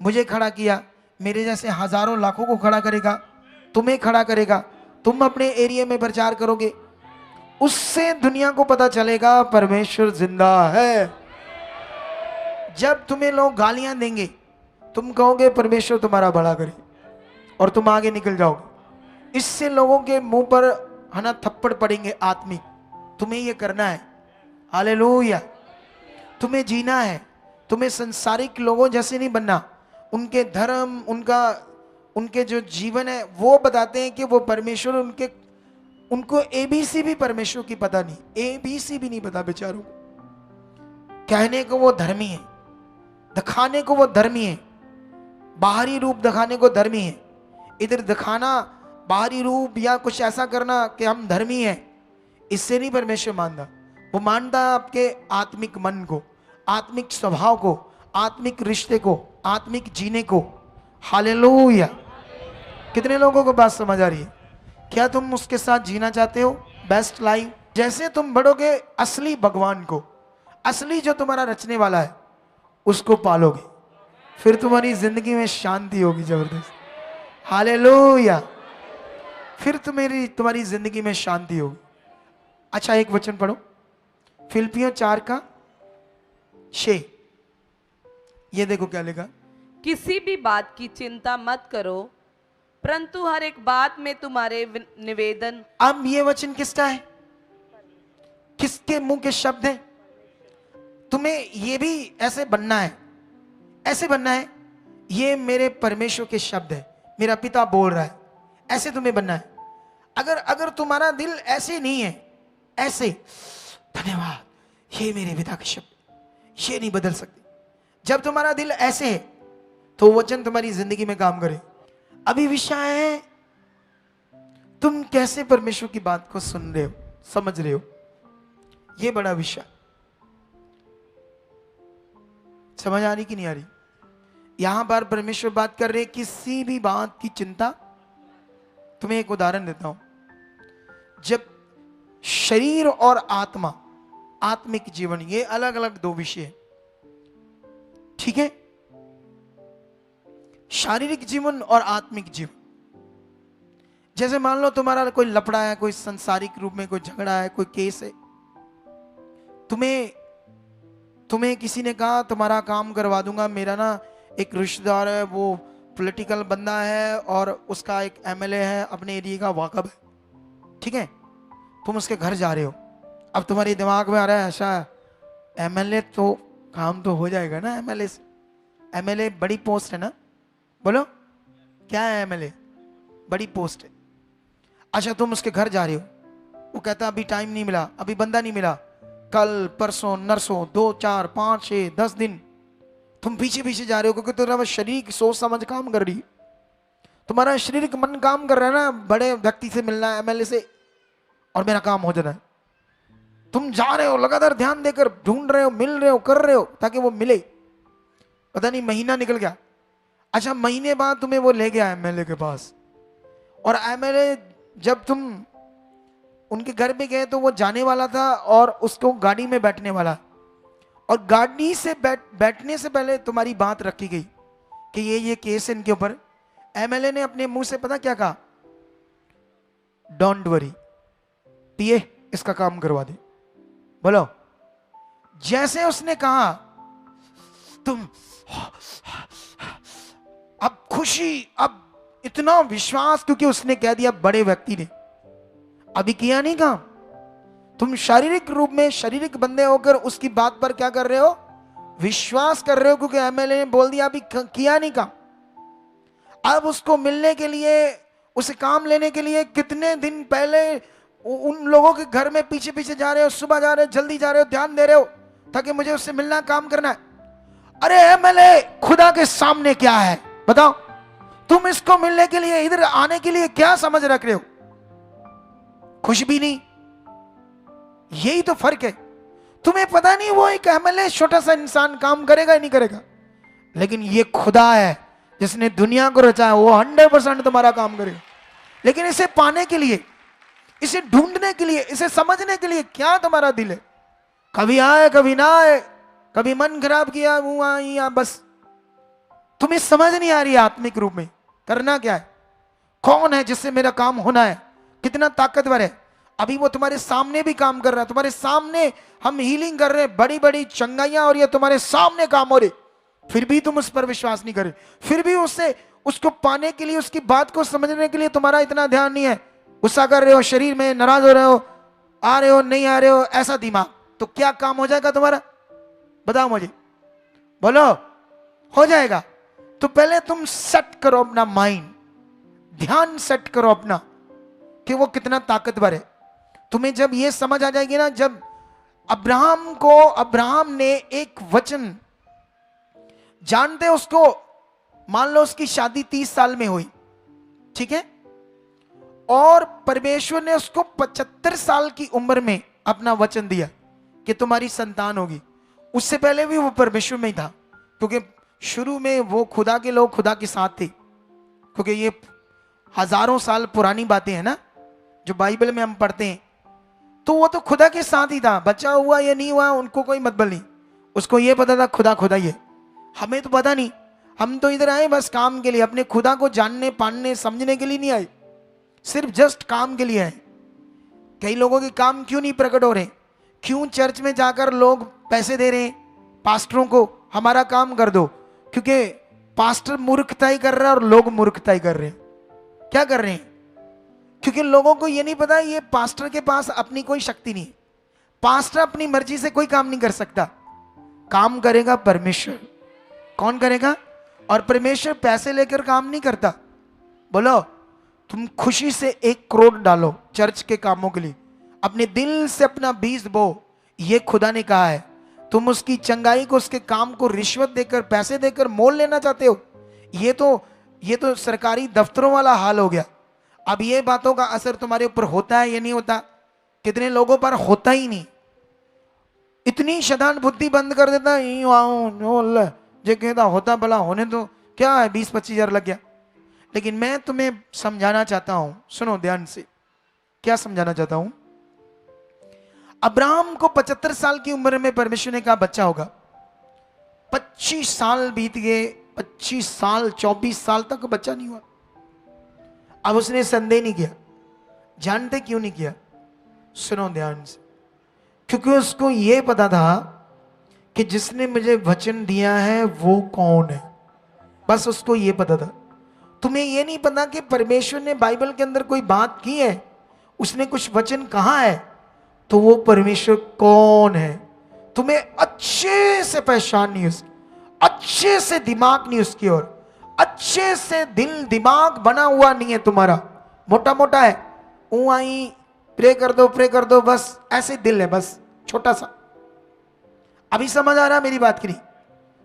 मुझे खड़ा किया, मेरे जैसे हजारों लाखों को खड़ा करेगा, तुम्हें खड़ा करेगा, तुम अपने एरिया में प्रचार करोगे, उससे दुनिया को पता चलेगा परमेश्वर जिंदा है। जब तुम्हें लोग गालियां देंगे, तुम कहोगे परमेश्वर तुम्हारा भला करे, और तुम आगे निकल जाओगे। इससे लोगों के मुंह पर है ना थप्पड़ पड़ेंगे आत्मिक। तुम्हें ये करना है, हालेलुया। तुम्हें जीना है, तुम्हें संसारिक लोगों जैसे नहीं बनना। उनके धर्म, उनके जो जीवन है वो बताते हैं कि वो परमेश्वर, उनको एबीसी भी परमेश्वर की पता नहीं, एबीसी भी नहीं पता बेचारों को। कहने को वो धर्मी है, दिखाने को वो धर्मी है, बाहरी रूप दिखाने को धर्मी है। इधर दिखाना बाहरी रूप या कुछ ऐसा करना कि हम धर्मी हैं, इससे नहीं परमेश्वर मानता। वो मानता है आपके आत्मिक मन को, आत्मिक स्वभाव को, आत्मिक रिश्ते को, आत्मिक जीने को। हालेलुया। कितने लोगों को बात समझ आ रही है? क्या तुम उसके साथ जीना चाहते हो बेस्ट लाइफ? जैसे तुम बढ़ोगे असली भगवान को, असली जो तुम्हारा रचने वाला है उसको पालोगे, फिर तुम्हारी जिंदगी में शांति होगी जबरदस्त। हालेलुया। फिर तुम्हारी जिंदगी में शांति होगी। अच्छा, एक वचन पढ़ो, फिलिपियों 4:6। ये देखो क्या लिखा। किसी भी बात की चिंता मत करो, परंतु हर एक बात में तुम्हारे निवेदन। अब ये वचन किसका है? किसके मुंह के शब्द हैं? तुम्हें ये भी ऐसे बनना है, ऐसे बनना है। ये मेरे परमेश्वर के शब्द है, मेरा पिता बोल रहा है, ऐसे तुम्हें बनना है। अगर तुम्हारा दिल ऐसे नहीं है, ऐसे धन्यवाद, ये मेरे पिता के शब्द, ये नहीं बदल सकते। जब तुम्हारा दिल ऐसे है तो वचन तुम्हारी जिंदगी में काम करे। अभी विषय है तुम कैसे परमेश्वर की बात को सुन रहे हो, समझ रहे हो, ये बड़ा विषय। समझ आ रही कि नहीं आ रही? यहां पर परमेश्वर बात कर रहे, किसी भी बात की चिंता। तुम्हें एक उदाहरण देता हूं। जब शरीर और आत्मा, आत्मिक जीवन, ये अलग अलग दो विषय है, ठीक है? शारीरिक जीवन और आत्मिक जीवन। जैसे मान लो तुम्हारा कोई लफड़ा है, कोई संसारिक रूप में कोई झगड़ा है, कोई केस है, तुम्हें किसी ने कहा तुम्हारा काम करवा दूंगा। मेरा ना एक रिश्तेदार है, वो पॉलिटिकल बंदा है और उसका एक एमएलए है, अपने एरिया का वाकब है, ठीक है? तुम उसके घर जा रहे हो। अब तुम्हारे दिमाग में आ रहा है, ऐसा एमएलए तो काम तो हो जाएगा ना एमएलए से। एमएलए बड़ी पोस्ट है ना, बोलो क्या है एमएलए? बड़ी पोस्ट है। अच्छा, तुम उसके घर जा रहे हो, वो कहता अभी टाइम नहीं मिला, अभी बंदा नहीं मिला, कल परसों नरसों 2 4 5 6 10 दिन तुम पीछे पीछे जा रहे हो, क्योंकि तुम्हारा शरीर की सोच समझ काम कर रही है, तुम्हारा शरीर का मन काम कर रहा है ना, बड़े व्यक्ति से मिलना है, एमएलए से, और मेरा काम हो जाना है। तुम जा रहे हो लगातार ध्यान देकर, ढूंढ रहे हो, मिल रहे हो, कर रहे हो ताकि वो मिले। पता नहीं महीना निकल गया। अच्छा, महीने बाद तुम्हें वो ले गया एमएलए के पास, और एमएलए जब तुम उनके घर पे गए तो वो जाने वाला था और उसको गाड़ी में बैठने वाला, और गाड़ी से बैठने से पहले तुम्हारी बात रखी गई कि ये केस है इनके ऊपर। एमएलए ने अपने मुंह से पता क्या कहा? डोंट वरी, पीए इसका काम करवा दे। बोलो, जैसे उसने कहा तुम अब खुशी, अब इतना विश्वास, क्योंकि उसने कह दिया, बड़े व्यक्ति ने अभी किया नहीं काम। तुम शारीरिक रूप में शारीरिक बंदे होकर उसकी बात पर क्या कर रहे हो? विश्वास कर रहे हो, क्योंकि एमएलए ने बोल दिया, अभी किया नहीं काम। अब उसको मिलने के लिए, उसे काम लेने के लिए कितने दिन पहले उन लोगों के घर में पीछे पीछे जा रहे हो, सुबह जा रहे हो, जल्दी जा रहे हो, ध्यान दे रहे हो ताकि मुझे उससे मिलना, काम करना है। अरे एमएलए खुदा के सामने क्या है बताओ? तुम इसको मिलने के लिए, इधर आने के लिए क्या समझ रख रहे हो? खुश भी नहीं। यही तो फर्क है। तुम्हें पता नहीं वो एक एमएलए छोटा सा इंसान काम करेगा या नहीं करेगा, लेकिन ये खुदा है जिसने दुनिया को रचा है, वो 100% तुम्हारा काम करेगा। लेकिन इसे पाने के लिए, इसे ढूंढने के लिए, इसे समझने के लिए क्या तुम्हारा दिल है? कभी आए कभी ना आए, कभी मन खराब किया या बस। तुम्हें समझ नहीं आ रही आत्मिक रूप में करना क्या है, कौन है जिससे मेरा काम होना है, कितना ताकतवर है। अभी वो तुम्हारे सामने भी काम कर रहा है, तुम्हारे सामने हम हीलिंग कर रहे हैं, बड़ी बड़ी चंगाइयां और ये तुम्हारे सामने काम हो रहे, फिर भी तुम उस पर विश्वास नहीं करे, फिर भी उसको पाने के लिए, उसकी बात को समझने के लिए तुम्हारा इतना ध्यान नहीं है। गुस्सा कर रहे हो, शरीर में नाराज हो रहे हो, आ रहे हो नहीं आ रहे हो, ऐसा दिमाग, तो क्या काम हो जाएगा तुम्हारा? बताओ मुझे, बोलो, हो जाएगा। तो पहले तुम सेट करो अपना माइंड, ध्यान सेट करो अपना कि वो कितना ताकतवर है। तुम्हें जब ये समझ आ जाएगी ना, जब अब्राहम ने एक वचन, जानते उसको, मान लो उसकी शादी 30 साल में हुई, ठीक है, और परमेश्वर ने उसको 75 साल की उम्र में अपना वचन दिया कि तुम्हारी संतान होगी। उससे पहले भी वो परमेश्वर में ही था, क्योंकि शुरू में वो खुदा के लोग खुदा के साथ थे, क्योंकि ये हजारों साल पुरानी बातें हैं ना जो बाइबल में हम पढ़ते हैं। तो वो तो खुदा के साथ ही था, बच्चा हुआ या नहीं हुआ उनको कोई मतलब नहीं, उसको ये पता था खुदा खुदा ही है। हमें तो पता नहीं, हम तो इधर आए बस काम के लिए, अपने खुदा को जानने पानने समझने के लिए नहीं आए, सिर्फ जस्ट काम के लिए आए। कई लोगों के काम क्यों नहीं प्रकट हो रहे? क्यों चर्च में जाकर लोग पैसे दे रहे हैं पास्टरों को, हमारा काम कर दो? क्योंकि पास्टर मूर्खताई कर रहा है और लोग मूर्खताई कर रहे हैं। क्या कर रहे हैं? क्योंकि लोगों को ये नहीं पता, ये पास्टर के पास अपनी कोई शक्ति नहीं है, पास्टर अपनी मर्जी से कोई काम नहीं कर सकता, काम करेगा परमेश्वर। कौन करेगा? और परमेश्वर पैसे लेकर काम नहीं करता। बोलो, तुम खुशी से 1 करोड़ डालो चर्च के कामों के लिए, अपने दिल से अपना बीज बो, ये खुदा ने कहा है। तुम उसकी चंगाई को, उसके काम को रिश्वत देकर, पैसे देकर मोल लेना चाहते हो, ये तो सरकारी दफ्तरों वाला हाल हो गया। अब ये बातों का असर तुम्हारे ऊपर होता है या नहीं होता? कितने लोगों पर होता ही नहीं। इतनी शैतान बुद्धि बंद कर देता है, जो कहता होता भला होने तो क्या है, 20-25 हजार लग गया। लेकिन मैं तुम्हें समझाना चाहता हूं, सुनो ध्यान से, क्या समझाना चाहता हूं। अब्राहम को 75 साल की उम्र में परमेश्वर ने कहा बच्चा होगा। 25 साल बीत गए, 25 साल 24 साल तक बच्चा नहीं हुआ। अब उसने संदेह नहीं किया। जानते क्यों नहीं किया? सुनो ध्यान से, क्योंकि उसको यह पता था कि जिसने मुझे वचन दिया है वो कौन है, बस उसको यह पता था। तुम्हें यह नहीं पता कि परमेश्वर ने बाइबल के अंदर कोई बात की है, उसने कुछ वचन कहा है, तो वो परमेश्वर कौन है तुम्हें अच्छे से पहचान नहीं, उसकी अच्छे से दिमाग नहीं, उसकी ओर अच्छे से दिल दिमाग बना हुआ नहीं है तुम्हारा, मोटा मोटा है। आई प्रे कर दो बस, ऐसे दिल है बस छोटा सा। अभी समझ आ रहा मेरी बात की नहीं?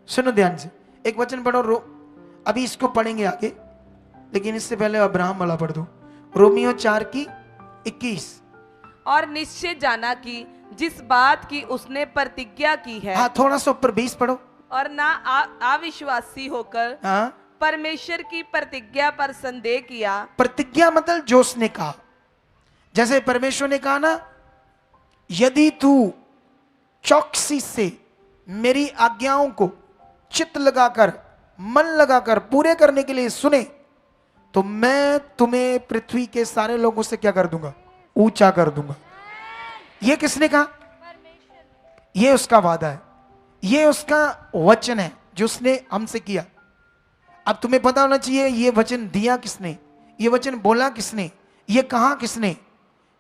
सुनो ध्यान से, एक वचन पढ़ो, अभी इसको पढ़ेंगे आगे, लेकिन इससे पहले अब्राहम वाला पढ़ दो, रोमियो 4:21। और निश्चय जाना कि जिस बात की उसने प्रतिज्ञा की है, हाँ थोड़ा सा ऊपर 20 पढ़ो। और ना अविश्वासी होकर हाँ, परमेश्वर की प्रतिज्ञा पर संदेह किया। प्रतिज्ञा मतलब जो उसने कहा, जैसे परमेश्वर ने कहा ना, यदि तू चौकसी से मेरी आज्ञाओं को चित्त लगाकर, मन लगाकर पूरे करने के लिए सुने, तो मैं तुम्हें पृथ्वी के सारे लोगों से क्या कर दूंगा? ऊंचा कर दूंगा। ये किसने कहा? ये उसका वादा है, ये उसका वचन है जो उसने हमसे किया। अब तुम्हें पता होना चाहिए ये वचन दिया किसने, ये वचन बोला किसने, ये कहा किसने।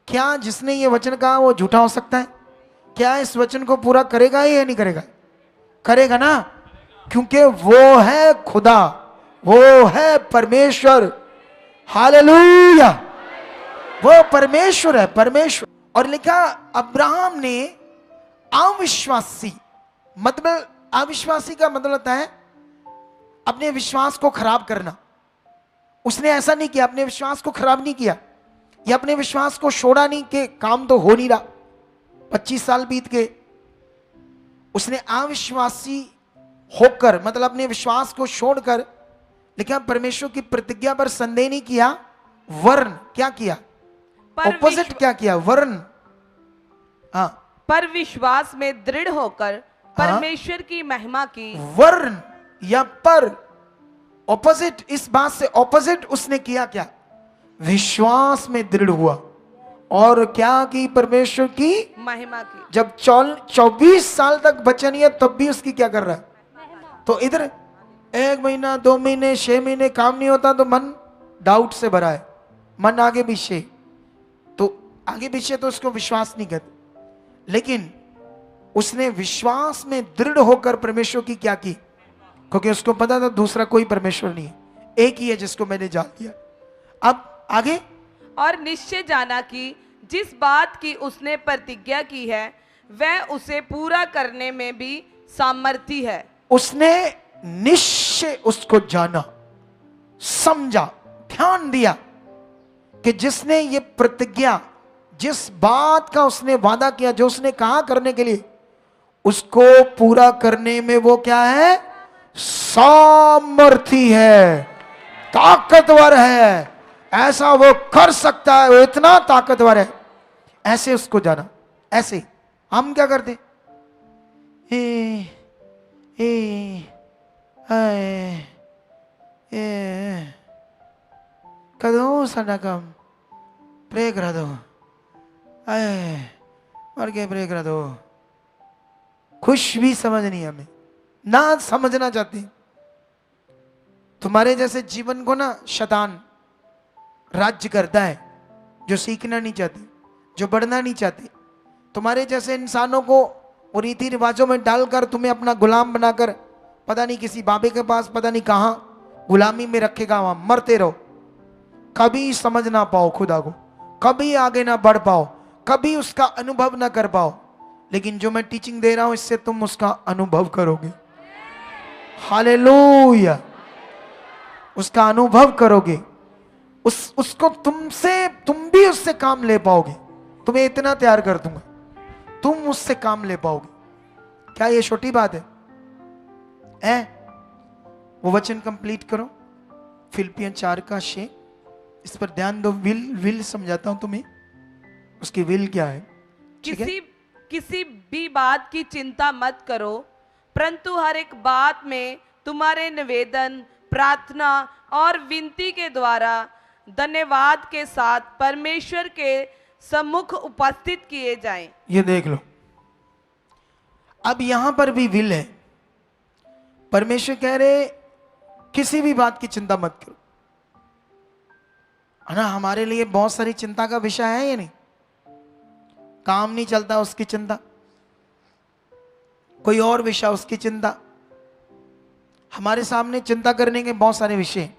क्या जिसने ये वचन कहा वो झूठा हो सकता है? क्या इस वचन को पूरा करेगा या नहीं करेगा? करेगा ना, क्योंकि वो है खुदा, वो है परमेश्वर। हालेलुया, वो परमेश्वर है, परमेश्वर। और लिखा अब्राहम ने अविश्वासी, मतलब अविश्वासी का मतलब होता है अपने विश्वास को खराब करना। उसने ऐसा नहीं किया, अपने विश्वास को खराब नहीं किया, या अपने विश्वास को छोड़ा नहीं कि काम तो हो नहीं रहा, 25 साल बीत गए। उसने अविश्वासी होकर, मतलब अपने विश्वास को छोड़कर, लेकिन परमेश्वर की प्रतिज्ञा पर संदेह नहीं किया, वरन क्या किया? ऑपोजिट क्या किया? वरन हाँ, पर विश्वास में दृढ़ होकर परमेश्वर की महिमा की। वरन या पर, ऑपोजिट, इस बात से ऑपोजिट उसने किया क्या? विश्वास में दृढ़ हुआ। और क्या की? परमेश्वर की महिमा की। जब 24 साल तक बच्चा नहीं है तब भी उसकी क्या कर रहा है? तो इधर 1 महीना 2 महीने 6 महीने काम नहीं होता तो मन डाउट से भरा है, मन आगे पीछे, तो आगे पीछे तो उसको विश्वास नहीं करते। लेकिन उसने विश्वास में दृढ़ होकर परमेश्वर की क्या की? क्योंकि उसको पता था दूसरा कोई परमेश्वर नहीं है, एक ही है जिसको मैंने जान लिया। अब आगे, और निश्चय जाना कि जिस बात की उसने प्रतिज्ञा की है वह उसे पूरा करने में भी सामर्थी है। उसने निश्चय उसको जाना, समझा, ध्यान दिया कि जिसने ये प्रतिज्ञा, जिस बात का उसने वादा किया, जो उसने कहा करने के लिए, उसको पूरा करने में वो क्या है? सामर्थी है, ताकतवर है, ऐसा वो कर सकता है, वो इतना ताकतवर है। ऐसे उसको जाना। ऐसे हम क्या करते? कदों साडा काम प्रे करा दो, मर के प्रे करा दो। खुश भी समझ नहीं हमें, ना समझना चाहते। तुम्हारे जैसे जीवन को ना शैतान राज्य करता है, जो सीखना नहीं चाहते, जो बढ़ना नहीं चाहते। तुम्हारे जैसे इंसानों को वो रीति रिवाजों में डालकर तुम्हें अपना गुलाम बनाकर पता नहीं किसी बाबे के पास पता नहीं कहां गुलामी में रखेगा, वहां मरते रहो, कभी समझ ना पाओ खुदा को, कभी आगे ना बढ़ पाओ, कभी उसका अनुभव ना कर पाओ। लेकिन जो मैं टीचिंग दे रहा हूं इससे तुम उसका अनुभव करोगे। हालेलुया, उसका अनुभव करोगे, उसको तुम भी उससे काम ले पाओगे। तुम्हें इतना तैयार कर दूंगा, तुम उससे काम ले पाओगे। क्या ये छोटी बात है? वो वचन कंप्लीट करो, फिलिपियन 4 का 6। इस पर ध्यान दो। विल समझाता हूं तुम्हें, उसकी विल क्या है। ठीक है? किसी भी बात की चिंता मत करो, परंतु हर एक बात में तुम्हारे निवेदन, प्रार्थना और विनती के द्वारा धन्यवाद के साथ परमेश्वर के सम्मुख उपस्थित किए जाएं। ये देख लो, अब यहां पर भी विल है। परमेश्वर कह रहे किसी भी बात की चिंता मत करो, है ना। हमारे लिए बहुत सारी चिंता का विषय है, ये नहीं, काम नहीं चलता उसकी चिंता, कोई और विषय उसकी चिंता। हमारे सामने चिंता करने के बहुत सारे विषय,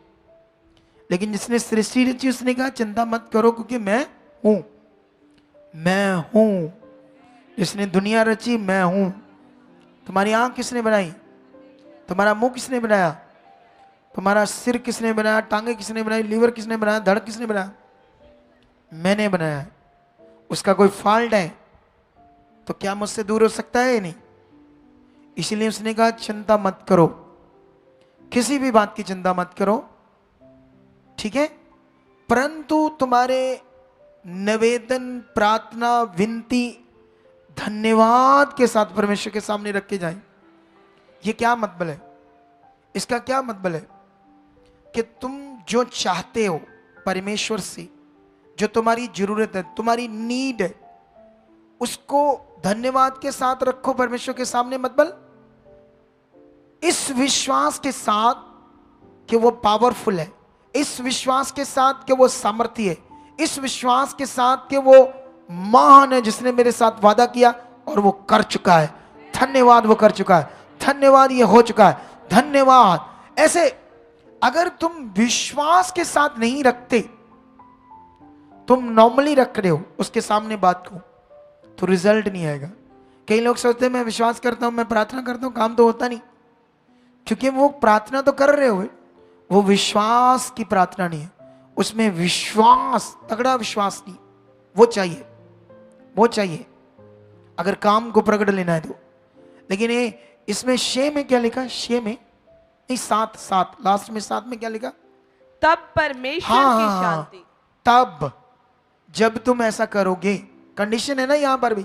लेकिन जिसने सृष्टि रची उसने कहा चिंता मत करो क्योंकि मैं हूं, मैं हूं। जिसने दुनिया रची मैं हूं। तुम्हारी आंख किसने बनाई? तुम्हारा मुंह किसने बनाया? तुम्हारा सिर किसने बनाया? टांगे किसने बनाई? लीवर किसने बनाया? धड़ किसने बनाया? मैंने बनाया है। उसका कोई फॉल्ट है तो क्या मुझसे दूर हो सकता है? नहीं। इसलिए उसने कहा चिंता मत करो, किसी भी बात की चिंता मत करो, ठीक है। परंतु तुम्हारे निवेदन, प्रार्थना, विनती धन्यवाद के साथ परमेश्वर के सामने रख के जाएं। ये क्या मतलब है? इसका क्या मतलब है कि तुम जो चाहते हो परमेश्वर से, जो तुम्हारी जरूरत है, तुम्हारी नीड है, उसको धन्यवाद के साथ रखो परमेश्वर के सामने। मतलब इस विश्वास के साथ कि वो पावरफुल है, इस विश्वास के साथ कि वो सामर्थी है, इस विश्वास के साथ कि वो महान है, जिसने मेरे साथ वादा किया और वो कर चुका है। धन्यवाद, वो कर चुका है। धन्यवाद, ये हो चुका है। धन्यवाद। ऐसे अगर तुम विश्वास के साथ नहीं रखते, तुम नॉर्मली रख रहे हो उसके सामने बात को, तो रिजल्ट नहीं आएगा। कई लोग सोचते हैं मैं विश्वास करता हूं, मैं प्रार्थना करता हूं, काम तो होता नहीं। क्योंकि वो प्रार्थना तो कर रहे हो, वो विश्वास की प्रार्थना नहीं है, उसमें विश्वास, तगड़ा विश्वास नहीं। वो चाहिए, वो चाहिए अगर काम को प्रकट लेना है तो। लेकिन ये इसमें 6 में क्या लिखा? 6 में नहीं, 7 लास्ट में 7 में क्या लिखा? तब परमेश्वर की शांति। तब जब तुम ऐसा करोगे, कंडीशन है ना यहां पर भी,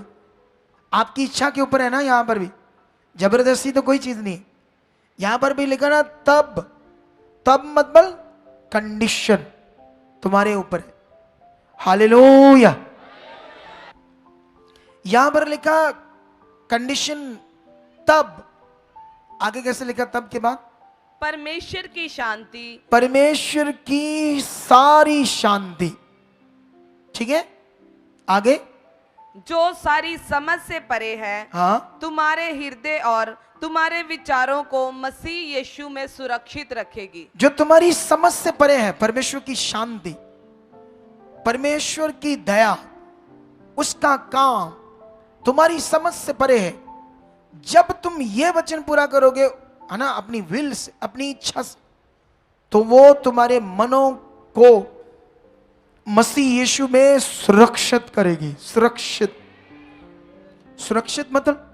आपकी इच्छा के ऊपर है ना, यहां पर भी जबरदस्ती तो कोई चीज नहीं। यहां पर भी लिखा ना तब, तब मतलब कंडीशन तुम्हारे ऊपर है। हालेलुया। यहां पर लिखा कंडीशन तब, आगे कैसे लिखा तब के बाद? परमेश्वर की शांति, परमेश्वर की सारी शांति, ठीक है, आगे, जो सारी समझ से परे है, हाँ, तुम्हारे हृदय और तुम्हारे विचारों को मसीह यीशु में सुरक्षित रखेगी। जो तुम्हारी समझ से परे है, परमेश्वर की शांति, परमेश्वर की दया, उसका काम तुम्हारी समझ से परे है। जब तुम ये वचन पूरा करोगे, है ना, अपनी विल से, अपनी इच्छा से, तो वो तुम्हारे मनों को मसीह यीशु में सुरक्षित करेगी। सुरक्षित, सुरक्षित मतलब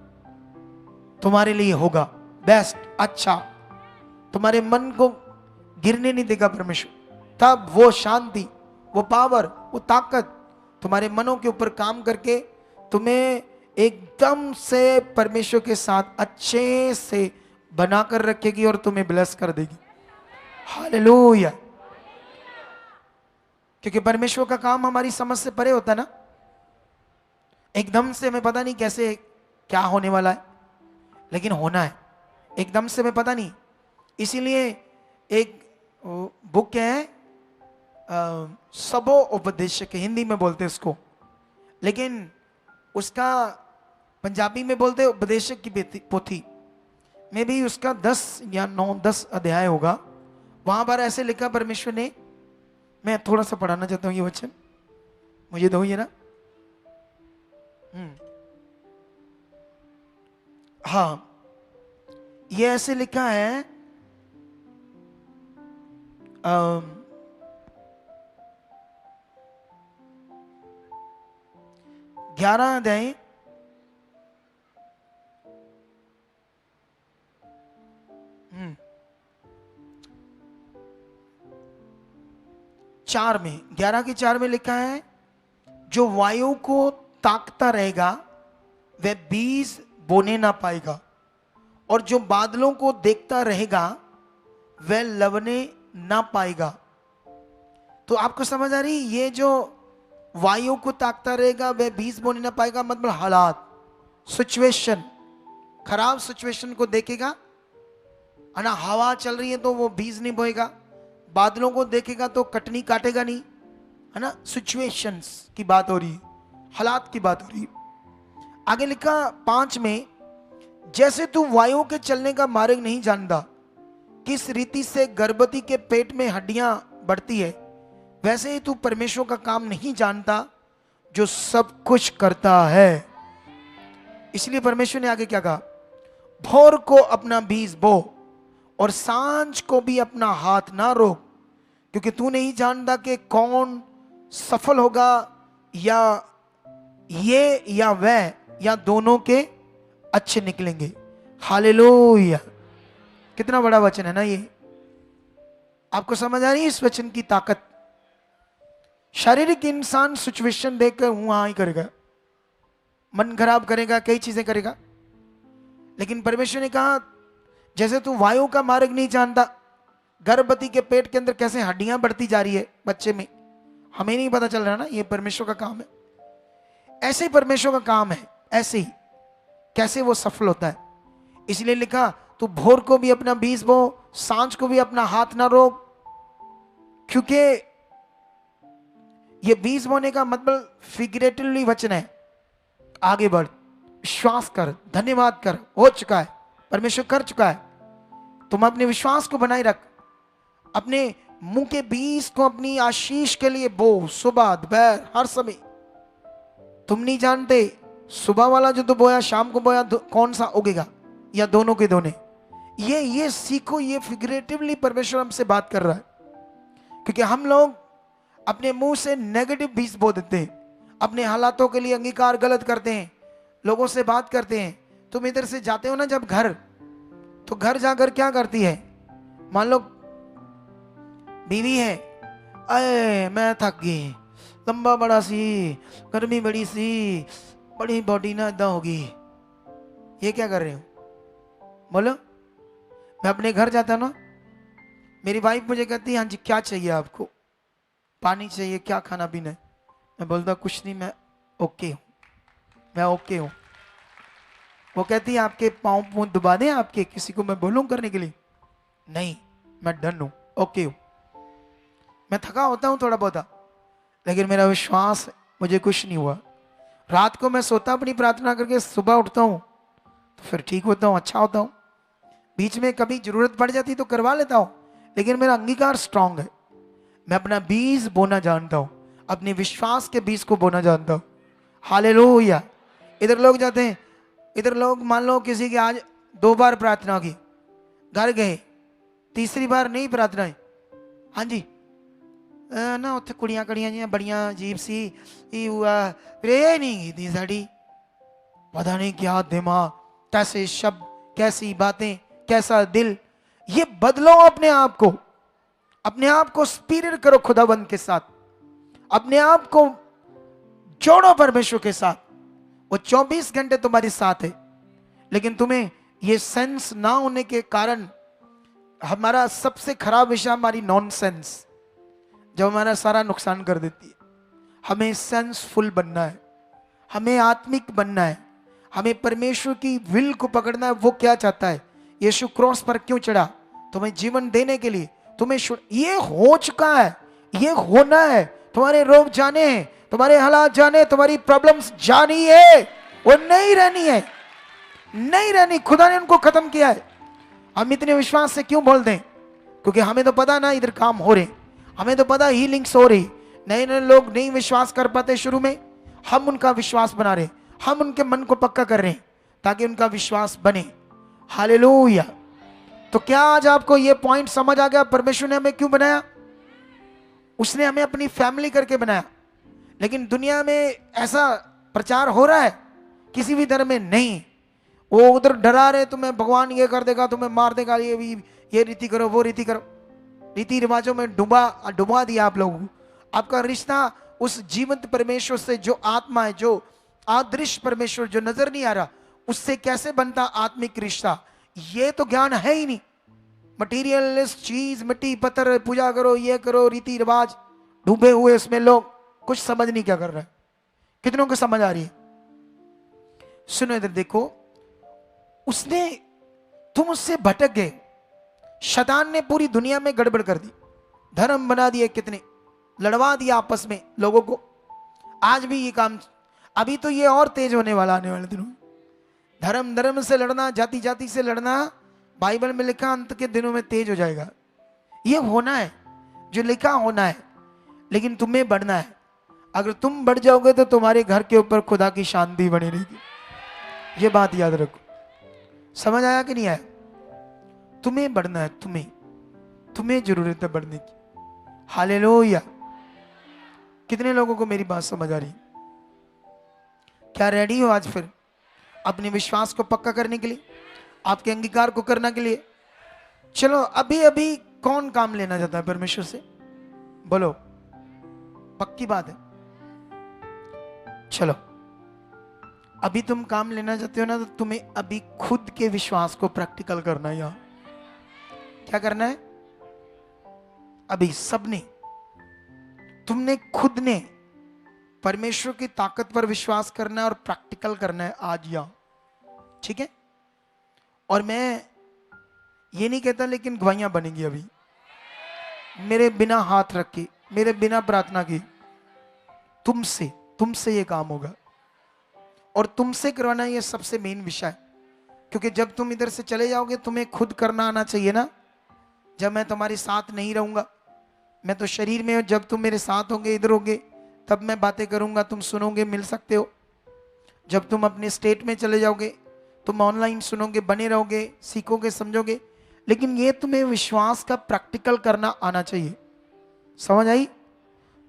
तुम्हारे लिए होगा बेस्ट, अच्छा, तुम्हारे मन को गिरने नहीं देगा परमेश्वर। तब वो शांति, वो पावर, वो ताकत तुम्हारे मनों के ऊपर काम करके तुम्हें एकदम से परमेश्वर के साथ अच्छे से बनाकर रखेगी और तुम्हें ब्लेस कर देगी। हालेलुया। क्योंकि परमेश्वर का काम हमारी समझ से परे होता है ना। एकदम से हमें पता नहीं कैसे क्या होने वाला है, लेकिन होना है। एकदम से हमें पता नहीं, इसीलिए एक बुक है सबो उपदेशक, हिंदी में बोलते हैं उसको, लेकिन उसका पंजाबी में बोलते उपदेशक की पोथी में भी उसका 10 या 9-10 अध्याय होगा। वहां पर ऐसे लिखा परमेश्वर ने, मैं थोड़ा सा पढ़ाना चाहता हूं ये वचन, मुझे दो ये ना। हाँ, ये ऐसे लिखा है 11 अध्याय 4 में, 11 के 4 में लिखा है, जो वायु को ताकता रहेगा वह बीज बोने ना पाएगा, और जो बादलों को देखता रहेगा वह लवने ना पाएगा। तो आपको समझ आ रही, ये जो वायु को ताकता रहेगा वह बीज बोने ना पाएगा, मतलब हालात, सिचुएशन, खराब सिचुएशन को देखेगा, है ना। हवा चल रही है तो वो बीज नहीं बोएगा, बादलों को देखेगा तो कटनी काटेगा नहीं, है ना। सिचुएशंस की बात हो रही है, हालात की बात हो रही है। आगे लिखा 5 में, जैसे तू वायु के चलने का मार्ग नहीं जानता, किस रीति से गर्भवती के पेट में हड्डियां बढ़ती है, वैसे ही तू परमेश्वर का काम नहीं जानता जो सब कुछ करता है। इसलिए परमेश्वर ने आगे क्या कहा, भोर को अपना बीज बो और सांझ को भी अपना हाथ ना रोक, क्योंकि तू नहीं जानता कि कौन सफल होगा, या ये या वह, या दोनों के अच्छे निकलेंगे। हालेलुया। कितना बड़ा वचन है ना ये। आपको समझ आ रही है इस वचन की ताकत। शारीरिक इंसान सिचुएशन देखकर वहां ही करेगा, मन खराब करेगा, कई चीजें करेगा, लेकिन परमेश्वर ने कहा जैसे तू वायु का मार्ग नहीं जानता, गर्भवती के पेट के अंदर कैसे हड्डियां बढ़ती जा रही है बच्चे में, हमें नहीं पता चल रहा ना, ये परमेश्वर का काम है। ऐसे ही परमेश्वर का काम है, ऐसे ही कैसे वो सफल होता है। इसलिए लिखा, तू भोर को भी अपना बीज बो, सांझ को भी अपना हाथ ना रोक, क्योंकि ये बीज बोने का मतलब फिगरेटिवली वचन है। आगे बढ़, विश्वास कर, धन्यवाद कर, हो चुका है, परमेश्वर कर चुका है। तुम अपने विश्वास को बनाए रख, अपने मुंह के बीज को अपनी आशीष के लिए बो, सुबह दोपहर हर समय। तुम नहीं जानते सुबह वाला जो तो बोया शाम को बोया कौन सा उगेगा, या दोनों के दोनों। ये सीखो, ये फिगरेटिवली परमेश्वर हमसे बात कर रहा है, क्योंकि हम लोग अपने मुंह से नेगेटिव बीज बो देते हैं, अपने हालातों के लिए अंगीकार गलत करते हैं, लोगों से बात करते हैं। तुम इधर से जाते हो ना जब घर, तो घर जाकर क्या करती है, मान लो बीवी है, अरे मैं थक गई, लंबा बड़ा सी, गर्मी बड़ी सी, बड़ी बॉडी ना इदा होगी, ये क्या कर रहे हो, बोलो। मैं अपने घर जाता ना, मेरी वाइफ मुझे कहती है हाँ जी क्या चाहिए आपको, पानी चाहिए, क्या खाना पीना है, मैं बोलता कुछ नहीं, मैं ओके हूं। मैं ओके हूं। वो कहती है आपके पाँव पूंछ दबा दें आपके, किसी को मैं बोलूं करने के लिए? नहीं, मैं डन हूं, ओके हूं। मैं थका होता हूं थोड़ा बहुत, लेकिन मेरा विश्वास मुझे कुछ नहीं हुआ। रात को मैं सोता अपनी प्रार्थना करके, सुबह उठता हूं तो फिर ठीक होता हूं, अच्छा होता हूं। बीच में कभी जरूरत पड़ जाती तो करवा लेता हूं, लेकिन मेरा अंगीकार स्ट्रांग है। मैं अपना बीज बोना जानता हूं, अपने विश्वास के बीज को बोना जानता हूं। हालेलुया। इधर लोग जाते हैं, इधर लोग मान लो किसी की आज 2 बार प्रार्थना की, घर गए, तीसरी बार नहीं प्रार्थना है, हाँ जी ना उत्थे कुड़ियां कड़ियां जी बड़ियां अजीब सी हुआ, प्रे नहीं की साड़ी, पता नहीं क्या दिमाग, कैसे शब्द, कैसी बातें, कैसा दिल। ये बदलो अपने आप को, अपने आप को स्पिरिट करो खुदाबंद के साथ, अपने आप को जोड़ो परमेश्वर के साथ। वो 24 घंटे तुम्हारे साथ है, लेकिन तुम्हें ये सेंस ना होने के कारण हमारा सबसे खराब विषय हमारी नॉनसेंस, जो हमारा सारा नुकसान कर देती है। हमें सेंसफुल बनना है, हमें आत्मिक बनना है, हमें परमेश्वर की विल को पकड़ना है। वो क्या चाहता है, यीशु क्रॉस पर क्यों चढ़ा? तुम्हें जीवन देने के लिए। तुम्हें ये हो चुका है, ये होना है। तुम्हारे रोग जाने हैं, तुम्हारे हालात जाने, तुम्हारी प्रॉब्लम्स जानी है, वो नहीं रहनी है, नहीं रहनी। खुदा ने उनको खत्म किया है। हम इतने विश्वास से क्यों बोल दें? क्योंकि हमें तो पता ना इधर काम हो रहे, हमें तो पता हीलिंग्स हो रही। नए नए लोग नहीं विश्वास कर पाते शुरू में, हम उनका विश्वास बना रहे, हम उनके मन को पक्का कर रहे हैं ताकि उनका विश्वास बने। हालेलुया। तो क्या आज आपको यह पॉइंट समझ आ गया परमेश्वर ने हमें क्यों बनाया? उसने हमें अपनी फैमिली करके बनाया। लेकिन दुनिया में ऐसा प्रचार हो रहा है, किसी भी धर्म में नहीं। वो उधर डरा रहे तुम्हें, भगवान ये कर देगा, तुम्हें मार देगा, ये रीति करो, वो रीति करो। रीति रिवाजों में डुबा दिया आप लोगों को। आपका रिश्ता उस जीवंत परमेश्वर से, जो आत्मा है, जो अदृश्य परमेश्वर जो नजर नहीं आ रहा, उससे कैसे बनता आत्मिक रिश्ता? ये तो ज्ञान है ही नहीं। मटीरियलिस्ट चीज, मिट्टी पत्थर, पूजा करो, ये करो, रीति रिवाज, डूबे हुए इसमें लोग, कुछ समझ नहीं क्या कर रहे हैं। कितनों को समझ आ रही है? सुनो इधर देखो, उसने, तुम उससे भटक गए। शैतान ने पूरी दुनिया में गड़बड़ कर दी, धर्म बना दिए, कितने लड़वा दिया आपस में लोगों को। आज भी ये काम, अभी तो ये और तेज होने वाला आने वाले दिनों में। धर्म धर्म से लड़ना, जाति जाति से लड़ना, बाइबल में लिखा अंत के दिनों में तेज हो जाएगा। ये होना है जो लिखा होना है, लेकिन तुम्हें बढ़ना है। अगर तुम बढ़ जाओगे तो तुम्हारे घर के ऊपर खुदा की शांति बनी रहेगी। ये बात याद रखो। समझ आया कि नहीं आया? तुम्हें बढ़ना है, तुम्हें जरूरत है बढ़ने की। हालेलुया। कितने लोगों को मेरी बात समझ आ रही? क्या रेडी हो आज फिर अपने विश्वास को पक्का करने के लिए, आपके अंगीकार को करने के लिए? चलो अभी अभी कौन काम लेना चाहता है परमेश्वर से? बोलो, पक्की बात है। चलो अभी तुम काम लेना चाहते हो ना, तो तुम्हें अभी खुद के विश्वास को प्रैक्टिकल करना है। यहां क्या करना है? अभी सबने, तुमने खुद ने परमेश्वर की ताकत पर विश्वास करना है और प्रैक्टिकल करना है आज यहां, ठीक है? और मैं ये नहीं कहता, लेकिन गवाहियां बनेंगी अभी मेरे बिना हाथ रख के, मेरे बिना प्रार्थना की। तुमसे ये काम होगा, और तुमसे करवाना ये सबसे मेन विषय है। क्योंकि जब तुम इधर से चले जाओगे, तुम्हें खुद करना आना चाहिए ना। जब मैं तुम्हारे साथ नहीं रहूंगा, मैं तो शरीर में हूं, जब तुम मेरे साथ होंगे, इधर होंगे, तब मैं बातें करूंगा, तुम सुनोगे, मिल सकते हो। जब तुम अपने स्टेट में चले जाओगे, तुम ऑनलाइन सुनोगे, बने रहोगे, सीखोगे, समझोगे, लेकिन ये तुम्हें विश्वास का प्रैक्टिकल करना आना चाहिए। समझ आई?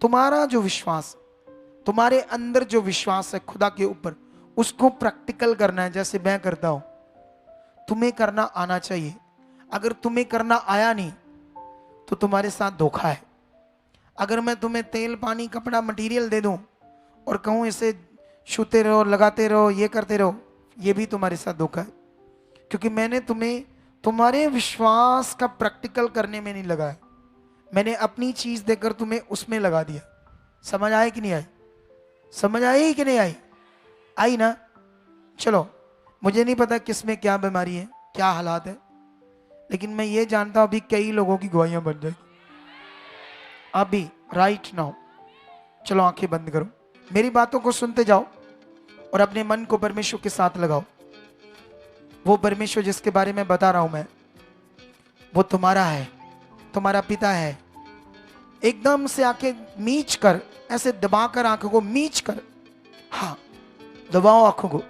तुम्हारा जो विश्वास, तुम्हारे अंदर जो विश्वास है खुदा के ऊपर, उसको प्रैक्टिकल करना है। जैसे मैं करता हूं, तुम्हें करना आना चाहिए। अगर तुम्हें करना आया नहीं तो तुम्हारे साथ धोखा है। अगर मैं तुम्हें तेल, पानी, कपड़ा, मटेरियल दे दूं और कहूं इसे छूते रहो, लगाते रहो, ये करते रहो, ये भी तुम्हारे साथ धोखा है। क्योंकि मैंने तुम्हें तुम्हारे विश्वास का प्रैक्टिकल करने में नहीं लगाया, मैंने अपनी चीज देकर तुम्हें उसमें लगा दिया। समझ आए कि नहीं आई? समझ आई कि नहीं आई? आई ना? चलो, मुझे नहीं पता किस में क्या बीमारी है, क्या हालात है, लेकिन मैं ये जानता हूं अभी कई लोगों की गवाहियां बन जाएगी अभी, राइट नाउ। चलो आंखें बंद करो, मेरी बातों को सुनते जाओ और अपने मन को परमेश्वर के साथ लगाओ। वो परमेश्वर जिसके बारे में बता रहा हूं मैं, वो तुम्हारा है, तुम्हारा पिता है। एकदम से आंखें मीच कर, ऐसे दबाकर आंखों को मीच कर, हाँ दबाओ आंखों को,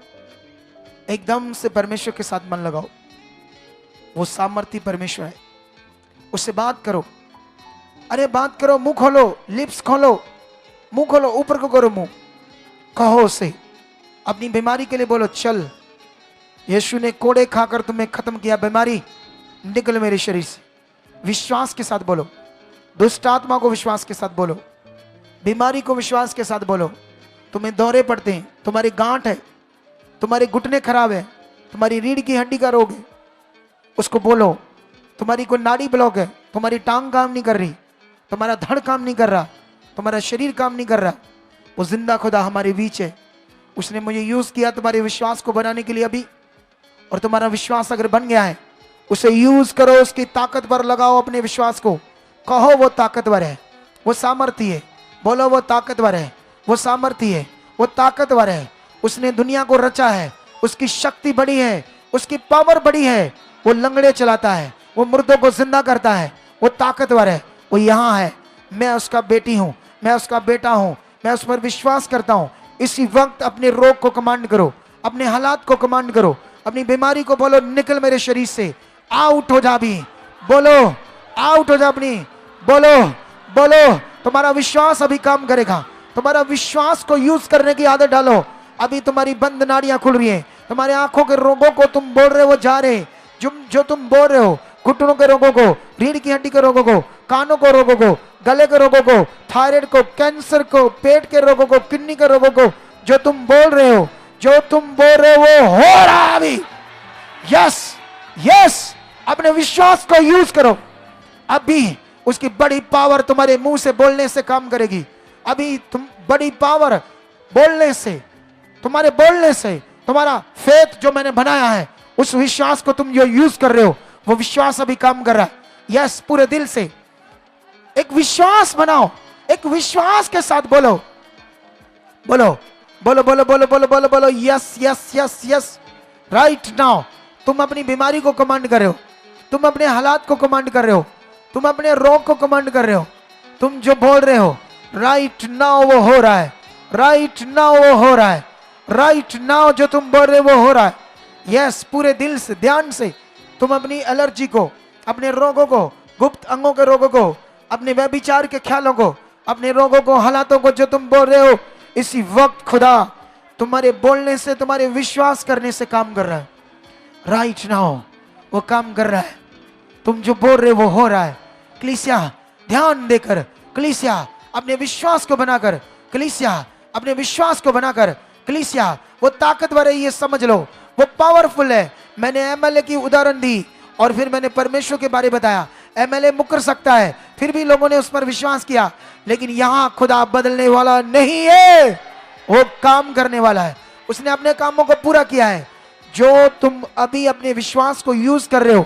एकदम से परमेश्वर के साथ मन लगाओ। वो सामर्थी परमेश्वर है, उससे बात करो। अरे बात करो, मुंह खोलो, लिप्स खोलो, मुंह खोलो, ऊपर को करो मुंह, कहो उसे, अपनी बीमारी के लिए बोलो, चल यीशु ने कोड़े खाकर तुम्हें खत्म किया, बीमारी निकल मेरे शरीर से। विश्वास के साथ बोलो, दुष्ट आत्मा को विश्वास के साथ बोलो, बीमारी को विश्वास के साथ बोलो। तुम्हें दौरे पड़ते हैं, तुम्हारी गांठ है, तुम्हारे घुटने खराब है, तुम्हारी रीढ़ की हड्डी का रोग है, उसको बोलो। तुम्हारी कोई नाड़ी ब्लॉक है, तुम्हारी टांग काम नहीं कर रही, तुम्हारा धड़ काम नहीं कर रहा, तुम्हारा शरीर काम नहीं कर रहा, वो जिंदा खुदा हमारे बीच है। उसने मुझे यूज किया तुम्हारे विश्वास को बनाने के लिए अभी, और तुम्हारा विश्वास अगर बन गया है, उसे यूज करो, उसकी ताकत पर लगाओ अपने विश्वास को। कहो वो ताकतवर है, वो सामर्थी है, बोलो वो ताकतवर है, वो सामर्थी है, वो ताकतवर है। उसने दुनिया को रचा है, उसकी शक्ति बड़ी है, उसकी पावर बड़ी है। वो लंगड़े चलाता है, वो मुर्दों को जिंदा करता है, वो ताकतवर है, वो यहाँ है। मैं उसका बेटी हूँ, मैं उसका बेटा हूँ, मैं उस पर विश्वास करता हूँ। इसी वक्त अपने रोग को कमांड करो, अपने हालात को कमांड करो, अपनी बीमारी को बोलो, निकल मेरे शरीर से, आउट हो जा भी, बोलो आउट हो जा अपनी, बोलो बोलो। तुम्हारा विश्वास अभी काम करेगा, तुम्हारा विश्वास को यूज करने की आदत डालो। अभी तुम्हारी बंद नाड़ियां खुल रही हैं, तुम्हारे आंखों के रोगों को तुम बोल रहे हो जा रहे, जो तुम बोल रहे हो, घुटनों के रोगों को, रीढ़ की हड्डी के रोगों को, कानों को रोगों को, गले के रोगों को, थायराइड को, कैंसर को, पेट के रोगों को, किडनी के रोगों को, जो तुम बोल रहे हो, जो तुम बोल रहे हो वो हो रहा है अभी। यस यस, अपने विश्वास को यूज करो। अभी उसकी बड़ी पावर तुम्हारे मुंह से बोलने से काम करेगी। अभी तुम बड़ी पावर बोलने से, तुम्हारे बोलने से, तुम्हारा फेथ जो मैंने बनाया है, उस विश्वास को तुम जो यूज कर रहे हो, वो विश्वास अभी काम कर रहा है। यस, पूरे दिल से एक विश्वास बनाओ, एक विश्वास के साथ बोलो बोलो बोलो बोलो बोलो बोलो बोलो बोलो। Yes yes yes yes, right now तुम अपनी बीमारी को कमांड कर रहे हो, तुम अपने हालात को कमांड कर रहे हो, तुम अपने रोग को कमांड कर रहे हो। तुम जो बोल रहे हो राइट नाउ वो हो रहा है, राइट नाउ वो हो रहा है, राइट नाउ जो तुम बोल रहे हो वो हो रहा है। यस, पूरे दिल से, ध्यान से तुम अपनी एलर्जी को, अपने रोगों को, गुप्त अंगों के रोगों को, अपने व्यभिचार के ख्यालों को, अपने रोगों को, हालातों को जो तुम बोल रहे हो, इसी वक्त खुदा तुम्हारे बोलने से, तुम्हारे विश्वास करने से काम कर रहा है। राइट नाउ वो काम कर रहा है, तुम जो बोल रहे हो वो हो रहा है। कलीसिया ध्यान देकर, कलीसिया अपने विश्वास को बनाकर, कलीसिया अपने विश्वास को बनाकर, कलीसिया वो ताकतवर है, ये समझ लो, वो पावरफुल है। मैंने एमएलए की उदाहरण दी और फिर मैंने परमेश्वर के बारे बताया। एमएलए मुकर सकता है, फिर भी लोगों ने उस पर विश्वास किया, लेकिन यहां खुदा बदलने वाला नहीं है, वो काम करने वाला है। उसने अपने कामों को पूरा किया है। जो तुम अभी अपने विश्वास को यूज कर रहे हो,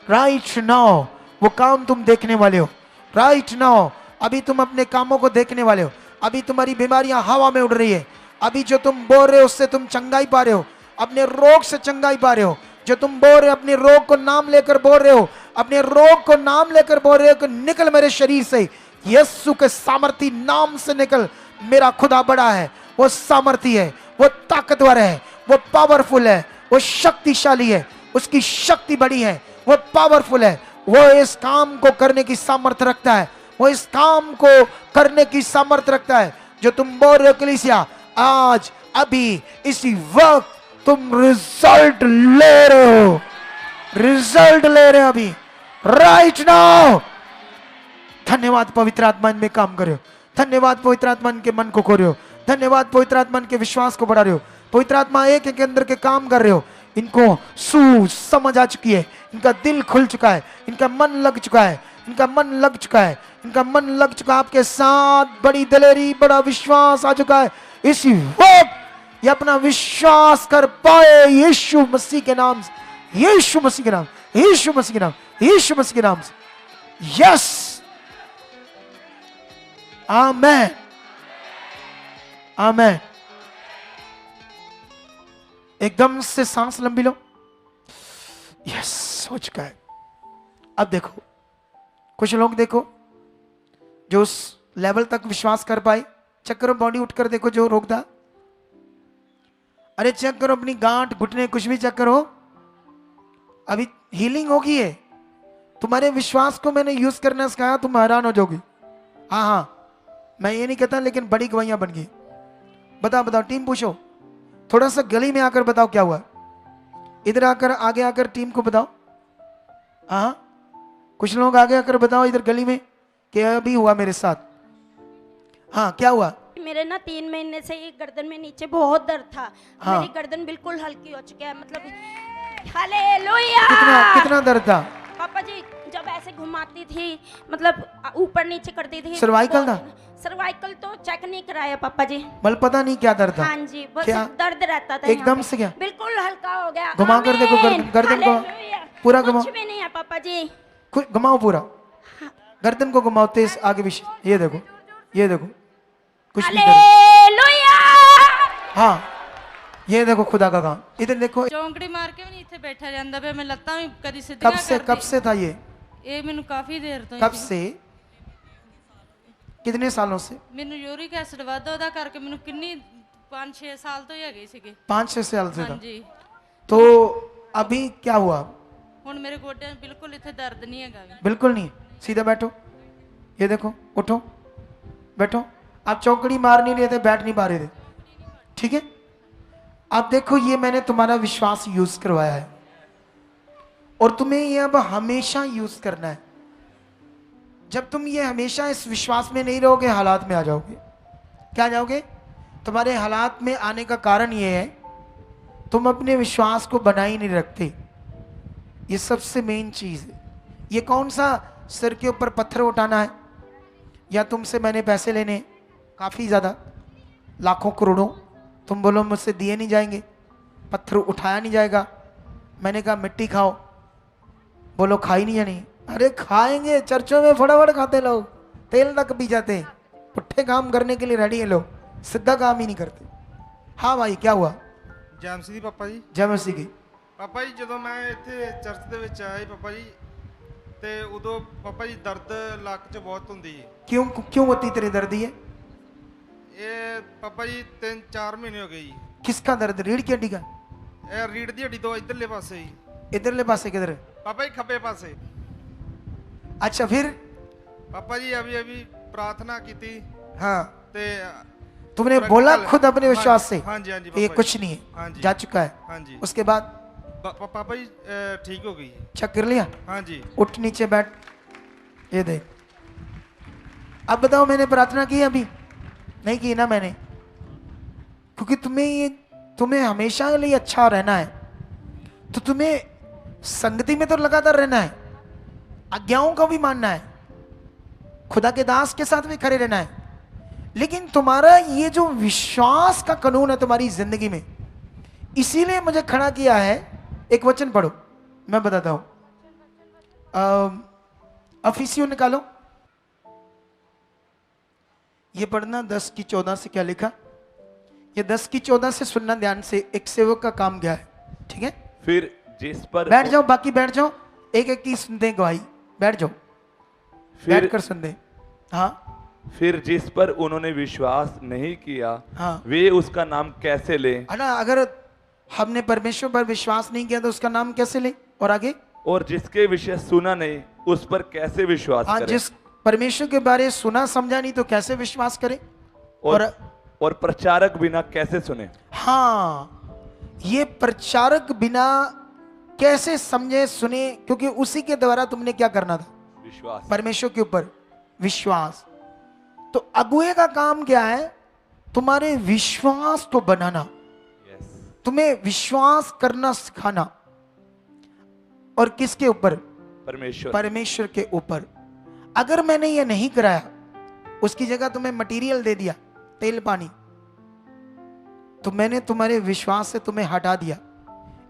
राइट नाउ वो काम तुम देखने वाले हो। राइट नाउ अभी तुम अपने कामों को देखने वाले हो। अभी तुम्हारी बीमारियां हवा में उड़ रही है। अभी जो तुम बोल रहे हो उससे तुम चंगाई पा रहे हो, अपने रोग से चंगाई पा रहे हो। जो तुम बोल रहे हो, अपने रोग को नाम लेकर बोल रहे हो, अपने रोग को नाम लेकर बोल रहे हो कि निकल मेरे शरीर से, यीशु के सामर्थी नाम से निकल। मेरा खुदा बड़ा है, वो सामर्थी है, वो ताकतवर है, वो पावरफुल है, वो शक्तिशाली है, उसकी शक्ति बड़ी है, वो पावरफुल है, वो इस काम को करने की सामर्थ्य रखता है, वो इस काम को करने की सामर्थ्य रखता है। जो तुम बोल रहे हो कलीसिया, आज अभी इसी वक्त तुम रिजल्ट ले रहे हो, रिजल्ट ले रहे हो अभी, राइट नाउ। धन्यवाद पवित्र आत्मा इनमें काम कर रहे हो, धन्यवाद पवित्र आत्मा इनके मन को खो रहे हो, धन्यवाद पवित्र आत्मा इनके विश्वास को बढ़ा रहे हो। पवित्र आत्मा एक एक के अंदर के काम कर रहे हो। इनको सूझ समझ आ चुकी है, इनका दिल खुल चुका है, इनका मन लग चुका है, इनका मन लग चुका है, इनका मन लग चुका है। आपके साथ बड़ी दिलेरी, बड़ा विश्वास आ चुका है। इसी वक्त ये अपना विश्वास कर पाए यीशु मसीह के नाम से, यीशु मसीह के नाम, यीशु मसीह के नाम, यीशु मसीह के नाम से। यस, आमेन, आमेन। एकदम से सांस लंबी लो। यस, हो चुका है। अब देखो, कुछ लोग देखो जो उस लेवल तक विश्वास कर पाए, चेक करो बॉडी उठकर देखो जो रोकता। अरे चेक करो अपनी गांठ घुटने कुछ भी चेक करो, अभी हीलिंग होगी है। तुम्हारे विश्वास को मैंने यूज करना सिखाया, तुम हैरान हो जाओगे। हाँ हाँ, मैं ये नहीं कहता, लेकिन बड़ी गवाहियां बन गई। बताओ बताओ, टीम पूछो, थोड़ा सा गली में आकर बताओ क्या हुआ। इधर आकर, आगे आकर टीम को बताओ। हाँ, कुछ लोग आगे आकर बताओ इधर गली में, क्या भी हुआ मेरे साथ। हाँ, क्या हुआ? मेरे ना 3 महीने से ये गर्दन में नीचे बहुत दर्द था। हाँ। मेरी गर्दन बिल्कुल हल्की हो चुकी है, मतलब हालेलुया। कितना कितना दर्द था? पापा जी जब ऐसे घुमाती थी, मतलब ऊपर नीचे करती थी। सर्वाइकल था? सर्वाइकल तो चेक नहीं कराया पापा जी। बल पता नहीं क्या दर्द था। हाँ जी, बस क्या? दर्द रहता था एकदम यहाँ पे। से क्या? बिल्कुल हल्का हो गया। घुमा कर देखो आमीन। गर्दन को, हालेलुया। पूरा घुमाओ। कुछ भी नहीं है पापा जी। घुमाओ पूरा गर्दन को, घुमाओ तेज आगे पीछे। ये देखो, ये देखो, कुछ नहीं कर। हालेलुया। हाँ, ये देखो खुदा का काम। इधर देखो। ਚੌਂਕੜੀ ਮਾਰ ਕੇ ਵੀ ਨਹੀਂ ਇੱਥੇ ਬੈਠਾ ਜਾਂਦਾ ਪਿਆ। ਮੈਂ ਲੱਤਾਂ ਵੀ ਕਦੀ कब ਸਿੱਧੀਆਂ से, कब से था ये? ਇਹ ਮੈਨੂੰ ਕਾਫੀ ਦੇਰ ਤੋਂ कब से? कितने सालों से? ਮੈਨੂੰ ਯੂਰਿਕ ਐਸਿਡ ਵੱਧਦਾ, ਉਹਦਾ ਕਰਕੇ ਮੈਨੂੰ ਕਿੰਨੀ 5-6 ਸਾਲ ਤੋਂ ਹੀ ਹੈਗੇ ਸੀਗੇ। 5-6 साल से था। ਹਾਂਜੀ, तो अभी क्या हुआ? ਹੁਣ ਮੇਰੇ ਗੋਡਿਆਂ 'ਚ ਬਿਲਕੁਲ ਇੱਥੇ ਦਰਦ ਨਹੀਂ ਹੈਗਾ ਵੀ। बिल्कुल नहीं। सीधा बैठो, ये देखो, उठो, बैठो। आप चौकड़ी मार नहीं रहे थे, बैठ नहीं पा रहे थे, ठीक है? अब देखो, ये मैंने तुम्हारा विश्वास यूज करवाया है और तुम्हें ये अब हमेशा यूज करना है। जब तुम ये हमेशा इस विश्वास में नहीं रहोगे, हालात में आ जाओगे। क्या आ जाओगे? तुम्हारे हालात में आने का कारण ये है, तुम अपने विश्वास को बनाए नहीं रखते। ये सबसे मेन चीज है। ये कौन सा सिर के ऊपर पत्थर उठाना है, या तुमसे मैंने पैसे लेने काफ़ी ज़्यादा, लाखों करोड़ों, तुम बोलो मुझसे दिए नहीं जाएंगे, पत्थर उठाया नहीं जाएगा। मैंने कहा मिट्टी खाओ, बोलो खाई नहीं जानी। अरे खाएंगे, चर्चों में फटाफट खाते लोग, तेल तक पी जाते हैं, पुट्ठे काम करने के लिए रेडी है लोग, सीधा काम ही नहीं करते। हाँ भाई, क्या हुआ? ਜੈ ਮਸੀਹ ਦੀ ਪਾਪਾ ਜੀ। जय मसीह की। ਪਾਪਾ ਜੀ ਜਦੋਂ ਮੈਂ ਇੱਥੇ ਚਰਚ ਦੇ ਵਿੱਚ ਆਇਆ ਜੀ ਪਾਪਾ ਜੀ, ਤੇ ਉਦੋਂ ਪਾਪਾ ਜੀ ਦਰਦ ਲੱਕ 'ਚ ਬਹੁਤ ਹੁੰਦੀ ਜੀ। क्यों क्यों होती तेरी दर्द ये? ਇਹ ਪਾਪਾ ਜੀ 3-4 ਮਹੀਨੇ ਹੋ ਗਏ ਜੀ। किसका दर्द? रीढ़ की हड्डी का? ਇਹ ਰੀੜ ਦੀ ਹੱਡੀ ਤੋਂ ਇਧਰਲੇ ਪਾਸੇ ਜੀ। इधरले पासे किधर? ਪਾਪਾ ਜੀ ਖੱਬੇ ਪਾਸੇ। अच्छा, फिर? ਪਾਪਾ ਜੀ ਅभी प्रार्थना ਕੀਤੀ। हाँ, ਤੇ तुमने बोला खुद अपने विश्वास से हाँ जी, हाँ जी ये पापा कुछ जी। नहीं हाँ है, जी। जा चुका है। हाँ जी। उसके बाद ਪਾਪਾ ਜੀ ਠੀਕ ਹੋ ਗਈ। चेक कर लिया? हाँ जी। उठ नीचे बैठ, ये देख। अब बताओ, मैंने प्रार्थना की अभी? नहीं की ना मैंने, क्योंकि तुम्हें हमेशा के लिए अच्छा रहना है, तो तुम्हें संगति में तो लगातार रहना है, आज्ञाओं को भी मानना है, खुदा के दास के साथ भी खड़े रहना है। लेकिन तुम्हारा ये जो विश्वास का कानून है तुम्हारी जिंदगी में, इसीलिए मुझे खड़ा किया है। एक वचन पढ़ो, मैं बताता हूं। अफिसियों निकालो, ये पढ़ना 10:14 से क्या लिखा। ये 10:14 से सुनना ध्यान से। एक सेवक का काम क्या है, ठीक है? फिर जिस पर बैठ जाओ, बाकी बैठ जाओ, एक एक की सुनते गवाही, बैठ जाओ, बैठ कर सुनते। हाँ, फिर जिस पर उन्होंने विश्वास नहीं किया, हाँ, वे उसका नाम कैसे ले? है ना? अगर हमने परमेश्वर पर विश्वास नहीं किया तो उसका नाम कैसे ले? और आगे, और जिसके विषय सुना नहीं, उस पर कैसे विश्वास हाँ, करें? जिस परमेश्वर के बारे में सुना समझा नहीं तो कैसे विश्वास करे? और प्रचारक बिना कैसे सुने? हाँ, ये प्रचारक बिना कैसे समझे सुने, क्योंकि उसी के द्वारा तुमने क्या करना था? विश्वास। परमेश्वर के ऊपर विश्वास। तो अगुए का काम क्या है? तुम्हारे विश्वास को बनाना, तुम्हें विश्वास करना सिखाना। और किसके ऊपर? परमेश्वर। परमेश्वर के ऊपर। अगर मैंने ये नहीं कराया, उसकी जगह तुम्हें मटेरियल दे दिया, तेल पानी, तो मैंने तुम्हारे विश्वास से तुम्हें हटा दिया,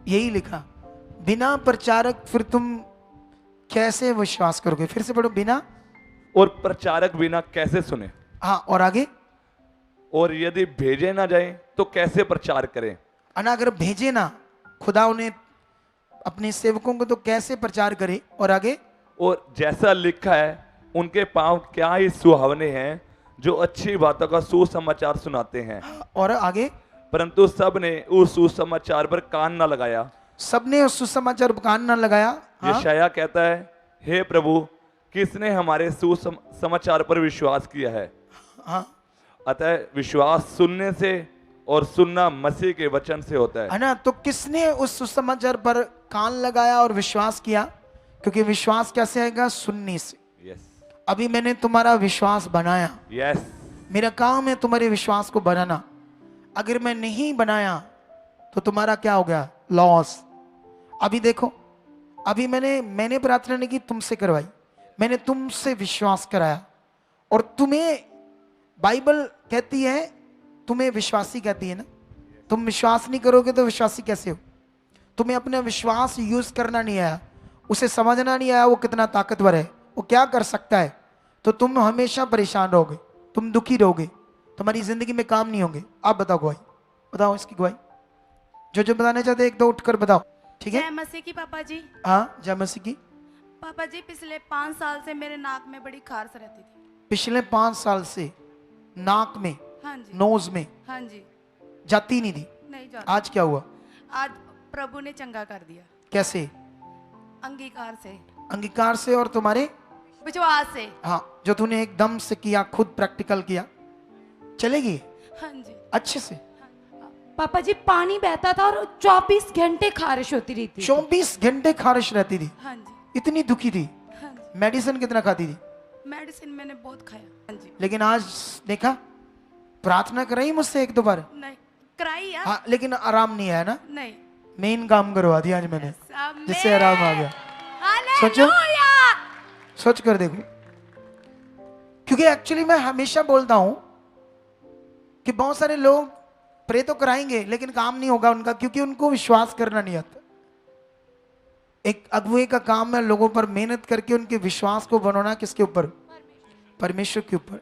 यही लिखा। बिना प्रचारक फिर तुम कैसे विश्वास करोगे? फिर से पढ़ो, बिना और प्रचारक बिना कैसे सुने? हाँ, और आगे, और यदि भेजे ना जाए तो कैसे प्रचार करें? अना अगर भेजे ना खुदा उन्हें अपने सेवकों को तो कैसे प्रचार करे? और आगे, और जैसा लिखा है उनके पांव क्या ही सुहावने हैं जो अच्छी बातों का सुसमाचार सुनाते हैं। और आगे, परंतु सब ने उस सुसमाचार पर कान न लगाया। सबने उस सुसमाचार पर कान न लगाया। हाँ? यशायाह कहता है, हे प्रभु, किसने हमारे सुसमाचार पर विश्वास किया है? हाँ, अतः विश्वास सुनने से और सुनना मसीह के वचन से होता है ना? तो किसने उस सुसमाचार पर कान लगाया और विश्वास किया? क्योंकि विश्वास कैसे आएगा? सुनने से। यस अभी मैंने तुम्हारा विश्वास बनाया। यस मेरा काम है तुम्हारे विश्वास को बनाना। अगर मैं नहीं बनाया तो तुम्हारा क्या हो गया? लॉस। अभी देखो, अभी मैंने प्रार्थना नहीं की, तुमसे करवाई, मैंने तुमसे विश्वास कराया। और तुम्हें बाइबल कहती है, तुम्हें विश्वासी कहती है ना। तुम विश्वास नहीं करोगे तो विश्वासी कैसे हो? तुम्हें अपना विश्वास यूज करना नहीं आया, उसे समझना नहीं आया वो कितना ताकतवर है, वो क्या कर सकता है, तो तुम हमेशा परेशान रहोगे, तुम दुखी रहोगे, तुम्हारी जिंदगी में काम नहीं होंगे। आप बताओ गवाही, बताओ इसकी गवाही। जो बताना चाहते एक दो उठकर बताओ, ठीक है? जय मसीह की पापा जी। हाँ, जय मसीह की। पापा जी, पिछले 5 साल से मेरे नाक में बड़ी खारिश रहती थी। पिछले 5 साल से नाक में, हाँ जी, नोज में हाँ जी, जाती नहीं थी। नहीं जाती। आज क्या हुआ? आज प्रभु ने चंगा कर दिया। कैसे? अंगीकार से, अंगीकार से और तुम्हारे विश्वास से। हाँ, जो तूने एकदम से किया, खुद प्रैक्टिकल किया, चलेगी हाँ जी, अच्छे से। पापा जी, पानी बहता था और 24 घंटे खारिश होती रही थी। 24 घंटे खारिश रहती थी। हाँ जी, इतनी दुखी थी। हाँ जी। मेडिसिन कितना खाती थी? मेडिसिन मैंने बहुत खाया। हाँ जी, लेकिन आज देखा, प्रार्थना कराई मुझसे एक दो बार, नहीं कराई यार। हाँ, लेकिन आराम नहीं आया ना। नहीं, मेन काम करवा दिया आज मैंने, सब जिससे आराम आ गया। सोचो, सोच कर देखो। क्योंकि एक्चुअली मैं हमेशा बोलता हूं कि बहुत सारे लोग प्रे तो कराएंगे लेकिन काम नहीं होगा उनका, क्योंकि उनको विश्वास करना नहीं आता। एक अगुवे का काम है लोगों पर मेहनत करके उनके विश्वास को बनाना। किसके ऊपर? परमेश्वर के ऊपर।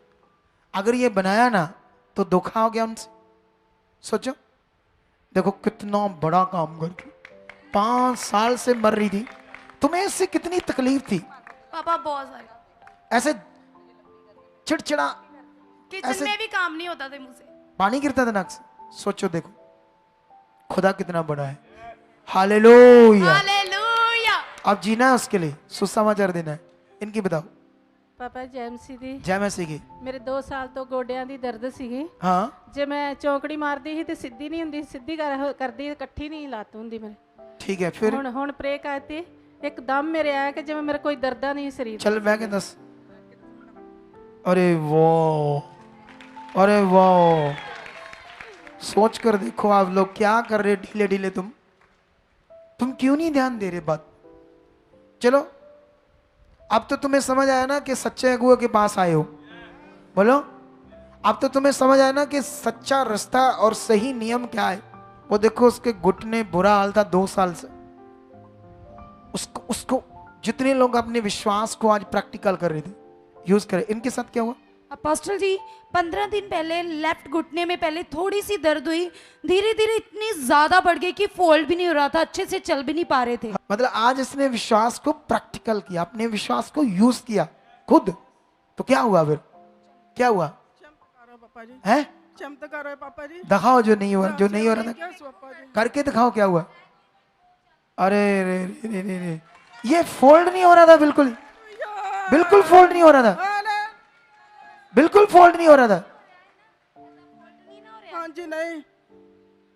अगर ये बनाया ना तो धोखा हो गया उनसे। सोचो, देखो कितना बड़ा काम करके 5 साल से मर रही थी। तुम्हें इससे कितनी तकलीफ थी? पापा बहुत सारे, ऐसे चिड़चिड़ा, किचन में भी काम नहीं होता था मुझसे, पानी गिरता था नाक से। सोचो, देखो खुदा कितना बड़ा है। हालेलुया। हालेलुया। अब जीना है उसके लिए, सुसमाचार देना है। इनकी बताओ। ਪਾਪਾ ਜੈਮਸੀ ਦੀ जय मसीह की। ਮੇਰੇ 2 ਸਾਲ ਤੋਂ ਗੋਡਿਆਂ ਦੀ ਦਰਦ ਸੀਗੀ। हाँ, ਜੇ ਮੈਂ ਚੌਂਕੜੀ ਮਾਰਦੀ ਸੀ ਤੇ ਸਿੱਧੀ ਨਹੀਂ ਹੁੰਦੀ, ਸਿੱਧੀ ਕਰਦੀ ਇਕੱਠੀ ਨਹੀਂ ਲੱਤ ਹੁੰਦੀ ਮੇਰੇ। ठीक है। फिर ਹੁਣ ਪ੍ਰੇ ਕਰਤੀ, ਇੱਕਦਮ ਮੇਰੇ ਆਇਆ ਕਿ ਜਿਵੇਂ ਮੇਰੇ ਕੋਈ ਦਰਦਾਂ नहीं शरीर। चल बह के 10। अरे वाह, अरे वाह। सोच कर देखो आप लोग क्या कर रहे, ढीले ढीले। तुम क्यों नहीं ध्यान दे रहे बात? चलो, अब तो तुम्हें समझ आया ना कि सच्चे अगुए के पास आए हो। बोलो, अब तो तुम्हें समझ आया ना कि सच्चा रास्ता और सही नियम क्या है। वो देखो, उसके घुटने बुरा हाल था 2 साल से। उसको जितने लोग अपने विश्वास को आज प्रैक्टिकल कर रहे थे, यूज करे, इनके साथ क्या हुआ? अपोस्टल जी, 15 दिन पहले लेफ्ट घुटने में पहले थोड़ी सी दर्द हुई, धीरे धीरे इतनी ज्यादा बढ़ गई कि फोल्ड भी नहीं हो रहा था, अच्छे से चल भी नहीं पा रहे थे। मतलब आज इसने विश्वास को प्रैक्टिकल किया, अपने विश्वास को यूज किया खुद। तो क्या हुआ फिर? क्या हुआ? पापा जी, है चमत्कार है पापा जी। दिखाओ जो नहीं हो रहा था, पापा जी, करके दिखाओ क्या हुआ। अरे रे रे रे रे, ये फोल्ड नहीं हो रहा था, बिल्कुल बिल्कुल फोल्ड नहीं हो रहा था, बिल्कुल फोल्ड नहीं हो रहा था। हाँ जी, नहीं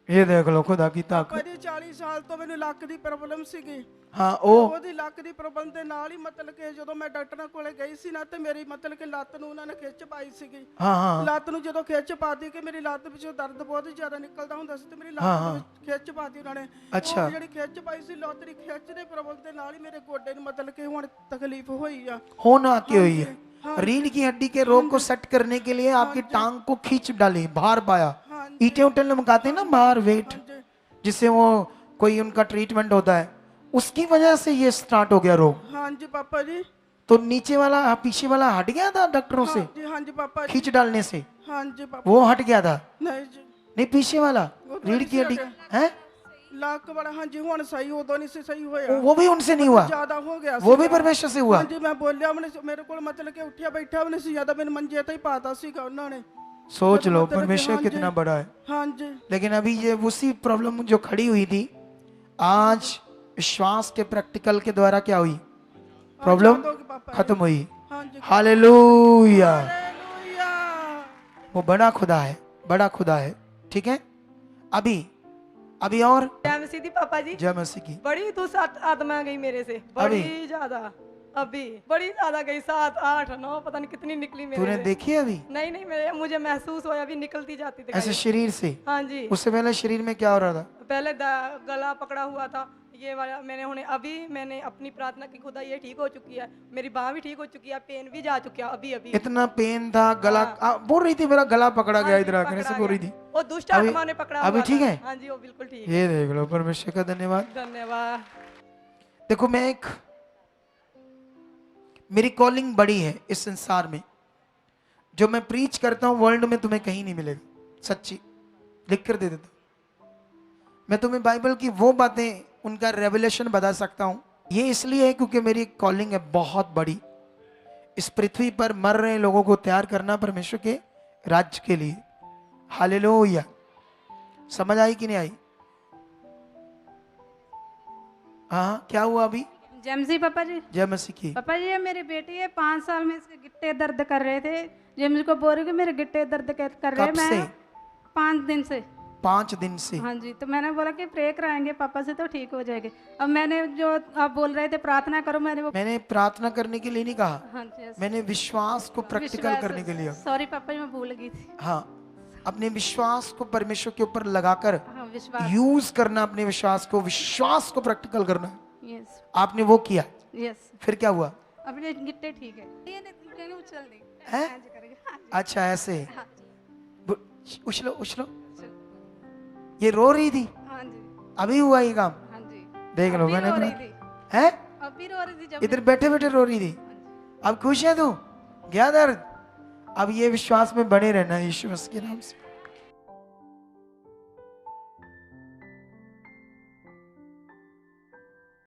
ये देख लो खुदा की ਪਾਪਾ ताकत। ਜੀ 40 ਸਾਲ ਤੋਂ ਮੈਨੂੰ ਲੱਕ ਦੀ ਪ੍ਰੋਬਲਮ ਸੀਗੀ। हाँ, ओ ਉਹਦੀ ਲੱਕ ਦੀ ਪ੍ਰੋਬਲਮ ਦੇ ਨਾਲ ਹੀ ਮਤਲਬ ਕਿ ਜਦੋਂ ਮੈਂ ਡਾਕਟਰਾਂ ਕੋਲੇ ਗਈ ਸੀ ਨਾ, ਤੇ ਮੇਰੀ ਮਤਲਬ ਕਿ ਲੱਤ ਨੂੰ ਉਹਨਾਂ ਨੇ ਖਿੱਚ ਪਾਈ ਸੀਗੀ। हाँ हाँ ਲੱਤ ਨੂੰ ਜਦੋਂ ਖਿੱਚ ਪਾਤੀ ਕਿ ਮੇਰੀ ਲੱਤ ਵਿੱਚੋਂ ਦਰਦ ਬਹੁਤ ਹੀ ਜ਼ਿਆਦਾ ਨਿਕਲਦਾ ਹੁੰਦਾ ਸੀ, ਤੇ ਮੇਰੀ ਲੱਤ ਹਾਂ, ਦੇ ਹਾਂ। ਵਿੱਚ ਖਿੱਚ ਪਾਤੀ ਉਹਨਾਂ ਨੇ। ਅੱਛਾ। ਉਹ ਜਿਹੜੀ ਖਿੱਚ ਪਾਈ ਸੀ ਲੱਤ ਦੀ ਖਿੱਚ ਦੇ ਪ੍ਰੋਬਲਮ ਦੇ ਨਾਲ ਹੀ ਮੇਰੇ ਗੋਡੇ ਨੂੰ ਮਤਲਬ ਕਿ ਹੁਣ ਤਕਲੀਫ ਹੋਈ ਆ। होना की हुई है। हाँ। रीढ़ की हड्डी के रोग को सेट करने के लिए आपकी टांग को खींच डाली, भार पाया। हाँ हाँ जी। ईंटें उठे लमकाते हैं ना बाहर वेट, जिससे वो कोई उनका ट्रीटमेंट होता है, उसकी वजह से ये स्टार्ट हो गया रोग। हाँ जी पापा जी। तो नीचे वाला पीछे वाला हट गया था डॉक्टरों से हाँ जी पापा जी। खींच डालने से, हाँ जी पापा। वो हट गया था? नहीं जी। नहीं, पीछे वाला वो तो रीढ़ नहीं की हड्डी से है, लाख बड़ा। हाँ जी हुन सही, उदो नहीं से सही होया। वो भी उनसे नहीं हुआ, ज्यादा हो गया, वो भी परमेश्वर से हुआ। हाँ जी मैं बोलिया, मेरे को मतलब कि उठिया बैठा मैंने ज्यादा मैंने मंजे ते ही पाता सीगा उन्होंने। सोच लो मतलब कि परमेश्वर हाँ जी, कितना बड़ा है। हाँ जी। लेकिन अभी ये उसी प्रॉब्लम जो खड़ी हुई थी, आज विश्वास के प्रैक्टिकल के द्वारा क्या हुई, प्रॉब्लम खत्म हुई। हालेलुया। वो बड़ा खुदा है, बड़ा खुदा है। ठीक है, अभी और जय मसीह दी पापा जी। जय मसीह की। बड़ी दुष्ट आत्मा गई मेरे से, बड़ी ज्यादा, अभी बड़ी ज्यादा गई, 7 8 9 पता नहीं कितनी निकली मेरे तूने से। देखी अभी? नहीं मुझे महसूस हुआ अभी निकलती जाती थी ऐसे शरीर से? हाँ जी। उससे पहले शरीर में क्या हो रहा था? पहले गला पकड़ा हुआ था ये वाला, मैंने अपनी प्रार्थना की, खुदा ये ठीक हो चुकी है, मेरी बाह भी ठीक हो चुकी है, पेन भी जा चुका है अभी। इतना पेन था, गला बोल रही थी मेरा गला पकड़ा गया, इधर आकर ऐसे बोल रही थी। वो दुष्ट आत्मा ने पकड़ा अभी ठीक है? हाँ जी वो बिल्कुल ठीक है। ये देख लो, परमेश्वर का धन्यवाद। धन्यवाद। देखो मेरी कॉलिंग बड़ी है इस संसार में, जो मैं प्रीच करता हूं वर्ल्ड में तुम्हें कहीं नहीं मिलेगा, सच्ची लिख कर दे देता हूं। मैं तुम्हें बाइबल की वो बातें, उनका रेवलेशन बता सकता हूं। ये इसलिए है क्योंकि मेरी कॉलिंग है बहुत बड़ी, इस पृथ्वी पर मर रहे लोगों को तैयार करना परमेश्वर के राज्य के लिए। हालेलुया। समझ आई कि नहीं आई? हाँ, क्या हुआ अभी? जय मसीह पापा जी। जय मसीह की। पापा जी, ये मेरी बेटी है, 5 साल में इसके गिट्टे दर्द कर रहे थे, जो मुझको बोल रही कि मेरे गिट्टे दर्द कर रहे हैं। मैं 5 दिन से। 5 दिन से? हाँ जी। तो मैंने बोला कि प्रे कराएंगे पापा से तो ठीक हो जाएंगे। अब मैंने जो आप बोल रहे थे प्रार्थना करो, मैंने प्रार्थना करने के लिए नहीं कहा। हाँ जी, मैंने विश्वास को प्रैक्टिकल करने के लिए। सॉरी पापा जी, मैं भूल गई थी। हाँ, अपने विश्वास को परमेश्वर के ऊपर लगाकर यूज करना, अपने विश्वास को प्रैक्टिकल करना। यस। आपने वो किया? यस। फिर क्या हुआ? अपने गिट्टे ठीक है, ये उछल दी है? अच्छा ऐसे उछलो। ये रो रही थी? हाँ जी। अभी हुआ ये काम? हाँ जी। देख लो, मैंने है अभी रो रही थी, जब इधर बैठे रो रही थी। अब खुश है तू? गया दर्द? अब ये विश्वास में बने रहना यीशु मसीह के नाम से।